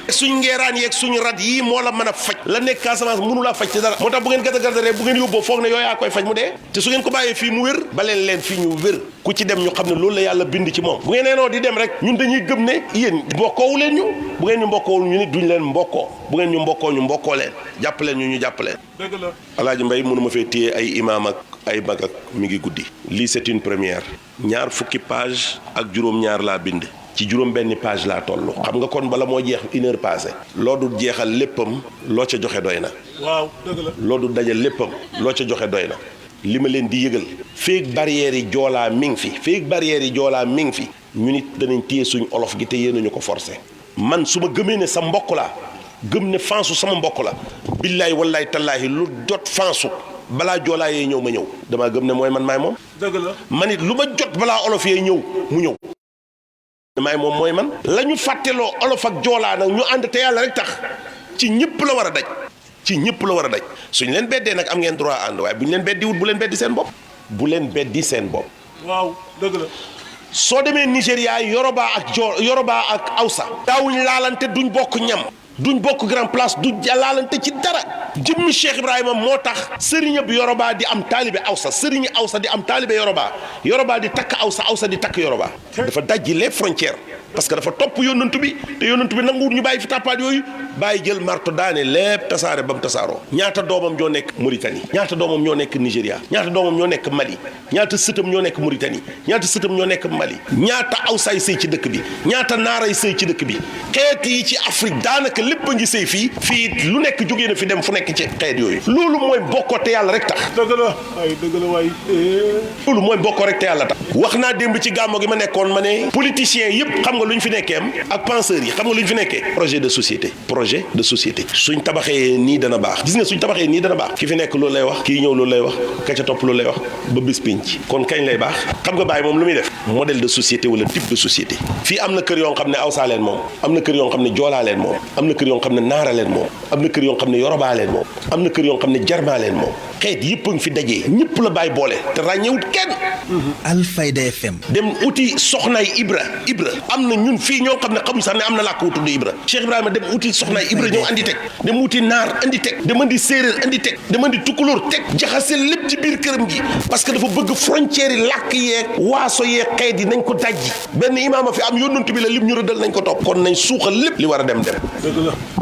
suñ ngeeraan yeeg suñu rat yii moo la mën a faj la nekk Casamance mënu laa faj ci dara moo tax bu ngeen gàdda bu ngeen yóbboo foog ne yooyaa koy faj mu dee te su ngeen ko bàyyee fii mu wér baleen leen fii ñu wér ku ci dem ñu xam ne loolu la yàlla bind ci moom bu ngeen neenoo di dem rek ñun dañuy gëm ne yéen mbokkoowu leen ñu bu ngeen ñu mbokkoowul ñu nit duñ leen mbokkoo bu ngeen ñu mbokkoo ñu mbokkoo leen jàpp leen ñu jàpp leen Alaaji Mbay mënuma fee téye ay imaam ak ay mag ak mi ngi guddi lii c'est une première ñaar fukki page ak juróom-ñaar laa bind ci juróom benn page laa toll xam nga kon bala moo jeex 1 heure passée loo du jeexal léppam loo ca joxe doy na waaw dëgg la loo du dajal léppam loo ca joxe doy na li ma leen di yëgal feeg barrière yi joolaa mi ngi fi feeg barrière yi joolaa mi ngi fi ñu nit danañ téye suñ olof gi te yéen ñu ko forcé man su ma gëmee ne sa mbokk laa gëm ne fansu sama mbokk la billaay wallaay tallaahi lu jot fansu balaa joolaa yee ñëw ma ñëw damaa gëm ne mooy man maay moom dëgg la man it lu ma jot balaa olof yee ñëw mu ñëw maay moom mooy man la ñu fàtteloo olof ak joolaa nag ñu ànd te yàlla rek tax ci ñëpp la war a daj ci ñëpp la war a daj suñ leen beddee nag am ngeen droit ànd waaye bu ñu leen beddi wut bu leen beddi seen bopp bu leen beddi seen bopp waaw dëgg la soo demee Nigéria Yoruba ak Hausa daawuñ laalante duñ bokk ñam duñ bokk grand place du jàllalante ci dara jëmmi Cheikh Ibrahima moo tax sëriñ bi Yoroba di am taalibe Awsa sëriñ Awsa di am taalibe Yoroba di takk Awsa di takk Yoroba dafa dajji les frontières parce que dafa topp yonantu bi te yonantu bi nanguwul ñu bàyyi fi tàppaat yooyu bàyyi jël marto daane lépp tasaare ba mu tasaaroo ñaata doomam ñoo nekk Mauritanie ñaata doomam ñoo nekk Nigéria ñaata doomam ñoo nekk Mali ñaata sëtam ñoo nekk Mauritanie ñaata sëtam ñoo nekk Mali ñaata awsaay sëy ci dëkk bi ñaata naaray sëy ci dëkk bi xeet yi ci Afrique daanaka lépp a ngi sëy fii lu nekk jógee na fi dem fu nekk ci xeet yooyu loolu mooy bokkoo te yàlla rek tax dëgg la waay loolu mooy bokkoo rek te yàlla tax wax naa démb ci gàmmo gi ma nekkoon ma ne politiciens yëpp xam nga lu ñu fi nekkee am ak penseurs yi xam nga lu ñu fi nekkee projet de société suñ tabaxee nii dana baax gis nga suñ tabaxee nii dana baax ki fi nekk loolu lay wax kii ñëw loolu lay wax ka ca topp loolu lay wax ba bis pinc kon kañ lay baax xam nga bàyyi moom lu muy def modèle de société wala type de société fii am na kër yoo xam ne awsaa leen moom am na kër yoo xam ne joolaa leen moom am na kër yoo xam ne naara leen moom am na kër yoo xam ne yorobaa leen moom am na kër yoo xam ne jarmaa leen moom xeet yëpp a ngi fi dajee ñëpp la bàyyi boole te ràññewut kenn Alfayda FM dem uti soxnaay Ibra am na ñun fii ñoo xam ne xamuñ sax ne am na làkk wu tudd Ibra Cheikh Ibrahima dem uti soxnaay Ibra ñëw andi teg dem uti naar andi teg dem andi séeréer andi teg dem andi tukulóor teg jaxase lépp ci biir këram gi parce que dafa bëgg frontière yi làkk yeeg waaso yeeg xeet yi nañ ko dajji benn imaam a fi am yónnantu bi la lim ñu rëddal nañ ko topp kon nañ suuxal lépp li war a dem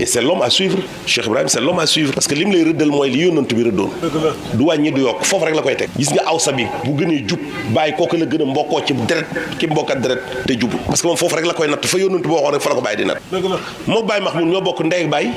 et c'est l'homme à suivre Cheikh Ibrahima c'est l'homme à suivre parce que lim lay rëddal mooy li yónnantu bi rëddoon du wàññi du yokk foofu rek la koy teg gis nga awsa bi bu gënee jub bàyyi kooku la gën a mbokkoo ci deret ki mbokkat deret te jubul parce que moom foofu rek la koy natt fa yónnantu boo waxoon rek fa la ko bàyyi di natt moo Baye Mahmoud ñoo bokk ndey ak baay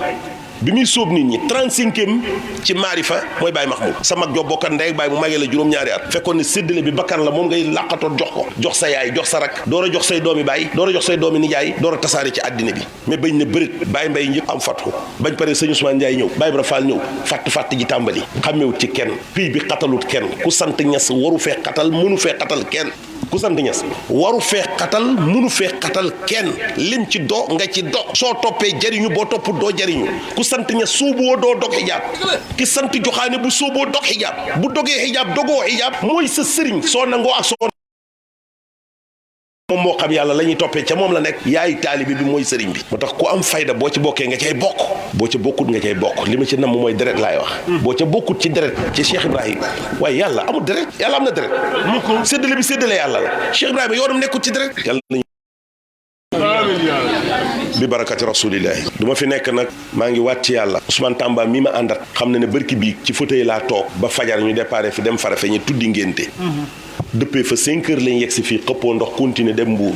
bi muy sóob nit ñi 35e ci maarifa mooy Baye Mahmoud sa mag joo bokkat ndey ak baay mu magee la juróom-ñaari at fekkoon ne séddale bi bakkan la moom ngay làqatoon jox ko jox sa yaay jox sa rak door a jox say doomi baay door a jox say doomi nijaay door a tasaare ci àddina bi mais bañ ne bërit Baye Mbaye ñëpp am fat ko bañ pare sëñ Ousmane Ndiaye ñëw Baye Ibra Fall ñëw fàtt ji tàmbali xàmmewut ci kenn pii bi xatalut kenn ku sant ñes waru fee xatal mënu fee xatal kenn ku sant ñes waru fee xatal mënu fee xatal kenn lim ci do nga ci do soo toppee jariñu boo topp doo jariñu ku sant ñes suuboo doo dog xijaab ki sant joxaane bu suuboo dog xijaab bu dogee xijaab dogoo xijaab mooy sa sëriñ soo nangoo ak soo moom moo xam yàlla la ñuy toppee ca moom la nekk yaayu taalibi bi mooy sëriñ bi moo tax ku am fayda boo ci bokkee nga cay bokk boo ca bokkut nga cay bokk li ma ci namm mooy deret laay wax boo ca bokkut ci deret ci Cheikh Ibrahima waaye yàlla amul deret yàlla am na deret mu ko séddale bi séddale yàlla la Cheikh Ibrahima yoonam nekkut ci deret yàlla nañu bi barakati rasulillahi du ma fi nekk nag maa ngi waat ci yàlla Ousmane Tamba mi ma àndat xam na ne bërki bii ci fauteuil laa toog ba fajar ñu déparé fi dem fara fe ñu tuddi ngénte dëppee fa 5 heures lañ yegg si fii xëppoo ndox continuer dem Mbuur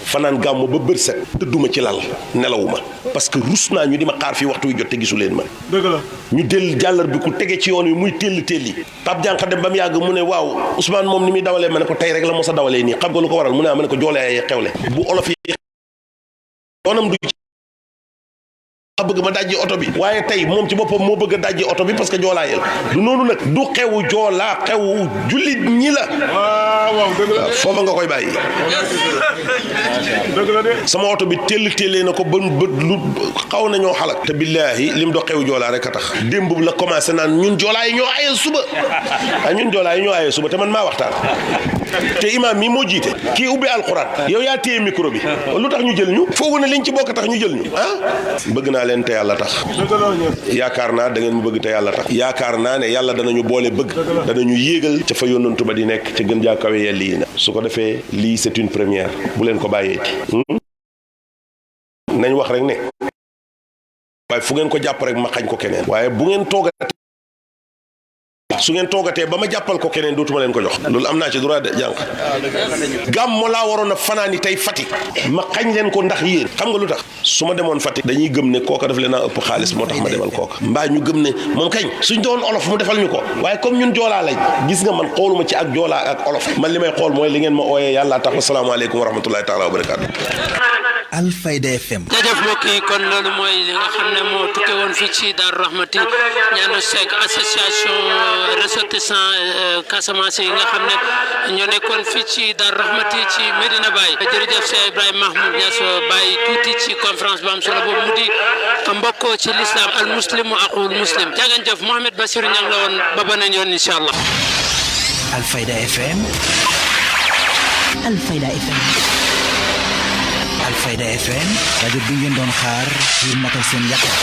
fanaan gàmmu ba bër set tëdduma ci lal nelawuma parce que rus naa ñu di ma xaar fii waxtu wi jot te gisu leen ma ñu del jàllar bi ku tege ci yoon wi muy telli Pape Dianka dem ba mu yàgg mu ne waaw Ousmane moom ni muy dawalee ma ne ko tey rek la mos a dawalee nii xam nga lu ko waral mu ne ma ne ko joolee xewle bu olof yi yoonam du bëgg ma dajji oto bi waaye tey moom ci boppam moo bëgg a dajji oto bi parce que joolaa yel du noonu nag du xewu joolaa xewu jullit ñi la waaw foofa nga koy bàyyi sama oto bi tellee na ko ba lu xaw nañoo xalak te billaahi lim do xewu joolaa rek a tax démb la commencé naan ñun joolaa yi ñoo aye suba ñun joolaa yi ñoo aye suba te man maa waxtaan te imaam mi moo jiite kii ubbi alxuraan yow yaa téye micro bi lu tax ñu jël ñu foogu ne liñ ci bokk tax ñu jël ñu bëgg naa leen te yàlla tax yaakaar naa da ngeen mu bëgg te yàlla tax yaakaar naa ne yàlla danañu boole bëgg danañu yéegal ca fa yónnantu ba di nekk ca gën jaa kawe yelli yi na su ko defee lii c'est une première bu leen ko bàyyeeti nañ wax rek ne waaye fu ngeen ko jàpp rek ma xañ ko keneen waaye bu ngeen toogatee su ngeen toogatee ba ma jàppal ko keneen dootuma leen ko jox loolu am naa ci droit de jànq gàmmo laa waroon a fanaani tey Fatick ma xañ leen ko ndax yéen xam nga lu tax su ma demoon Fatick dañuy gëm ne kooka daf leen a ëpp xaalis moo tax ma demal kooka mbaa ñu gëm ne moom kañ suñ doon olof mu defal ñu ko waaye comme ñun joolaa lañ gis nga man xooluma ci ak joolaa ak olof man li may xool mooy li ngeen ma ooyee yàlla tax asalaamaaleykum wa rahmatullahi taala wa barakaatu Alfayda FM. jërëjëf mbokk yi kon loolu mooy li nga xam ne moo tukkee woon fii ci Daaru Rahmati ñaanu Seck association ressortissants Casamance yi nga xam ne ñoo nekkoon fii ci Daaru Rahmati ci Medina Baye jërëjëf Cheikh Ibrahima Mahmoud Niass Baye tuuti ci conférence bu am solo boobu mu di mbokk ci l'islam al muslimu aqul muslim jaa ngeen jëf Mouhamed Bassirou Niang la woon ba beneen yoon incha allah. Alfayda FM. Alfayda FM. Alfayda FM rajo bi ngeen doon xaar ngir matal seen yaakaar.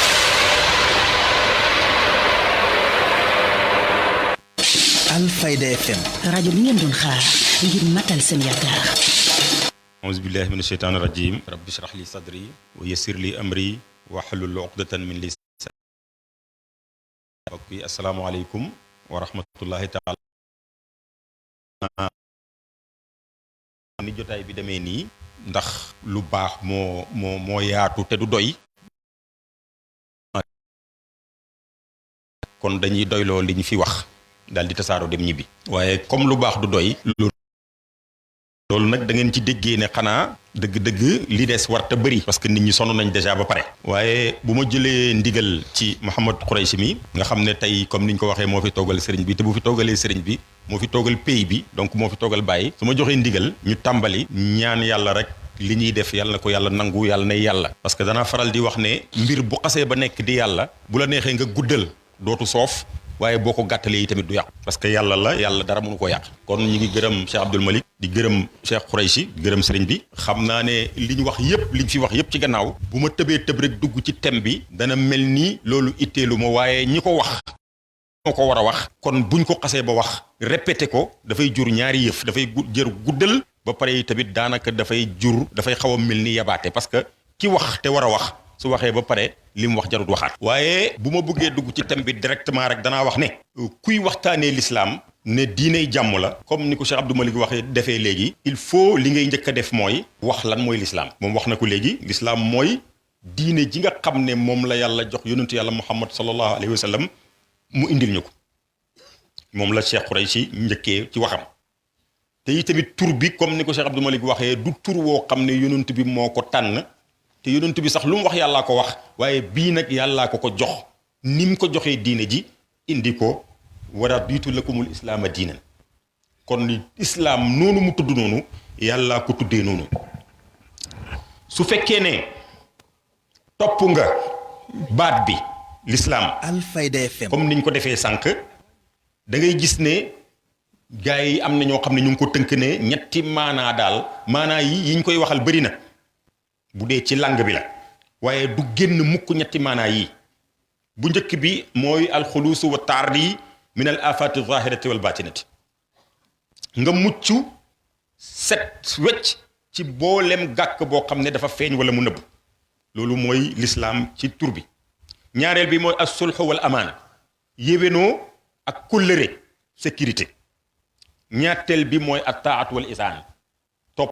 Alfayda FM rajo bi ngeen doon xaar ngir matal seen yaakaar. auzu billahi mina sheytaani rajim rabbi shrah li sadri wa yassir li amri wahlul uqdatan min lisani. mbokk yi asalaamaaleykum wa rahmatullahi taala. ni jotaay bi demee nii ndax lu baax moo yaatu te du doy, kon dañuy doyloo li ñu fi wax daal di tasaaroo dem ñibbi. waaye comme lu baax du doy loolu nag da ngeen ci déggee ne xanaa dëgg-dëgg li des war te bëri, parce que nit ñi sonn nañ déjà ba pare. waaye bu ma jëlee ndigal ci Mouhamed Khoureychi mi nga xam ne tey comme niñ ko waxee moo fi toogal sëriñ bi, te bu fi toogalee sëriñ bi moo fi toogal pays bi, donc moo fi toogal bàyyi. su ma joxee ndigal ñu tàmbali ñaan yàlla rek li ñuy def yàlla na ko yàlla nangu, yàlla nay yàlla. parce que danaa faral di wax ne mbir bu xasee ba nekk di yàlla, bu la neexee nga guddal dootu soof, waaye boo ko gàttalee yi tamit du yàqu, parce que yàlla la, yàlla dara mënu ko yàq. kon ñu ngi gërëm Cheikh Abdoul Malick di gërëm Cheikh Khoureychi di gërëm sëriñ bi. xam naa ne li ñu wax yépp li ñu fi wax yépp ci gannaaw, bu ma tëbee tëb rek dugg ci thème bi dana mel ni loolu itteelu ma, waaye ñi ko wax moo ko war a wax. kon buñ ko xasee ba wax répété ko dafay jur ñaari yëf, dafay jër guddal ba pare tamit daanaka dafay xaw a mel ni yabaate, parce que ki wax te war a wax su waxee ba pare li mu wax jarut waxaat. waaye bu ma bëggee dugg ci thème bi directement rek danaa wax ne kuy waxtaanee l'islam ne diiney jàmm la, comme ni ko Cheikh Abdou Malick waxee defee léegi, il faut li ngay njëkk a def mooy wax lan mooy l'islam. moom wax na ko léegi, l'islam mooy diine ji nga xam ne moom la yàlla jox yonentu yàlla Muhammad sallallahu alayhi wa sallam mu indil ñu ko. moom la Cheikh Khoureychi njëkkee ci waxam. te yi tamit tur bi comme ni ko Cheikh Abdou Malick waxee du tur woo xam ne yonent bi moo ko tànn, te yonent bi sax lu mu wax yàllaa ko wax, waaye bii nag yàllaa ko jox ni mu ko joxee diine ji indi ko wa raditu lakumul islaama diinan. kon islam noonu mu tudd noonu yàllaa ko tuddee noonu. su fekkee ne topp nga baat bi l'islam Alfayda FM comme niñ ko defee sànq, da ngay gis ne gars yi am na ñoo xam ne ñu ngi ko tënk ne ñetti maanaa daal, maanaa yi yiñ koy waxal bëri na bu dee ci langue bi la, waaye du génn mukk ñetti maanaa yi. bu njëkk bi mooy alxuluusu wa taardi min al afati zahirati wal batinati, nga mucc set wecc ci boolem gàkk boo xam ne dafa feeñ wala mu nëbb. loolu mooy l'islam ci tur bi. ñaareel bi mooy as sulhu wal amaana, yéwénoo ak kóllëre sécurité. ñaarteel bi mooy at taat wal isaan,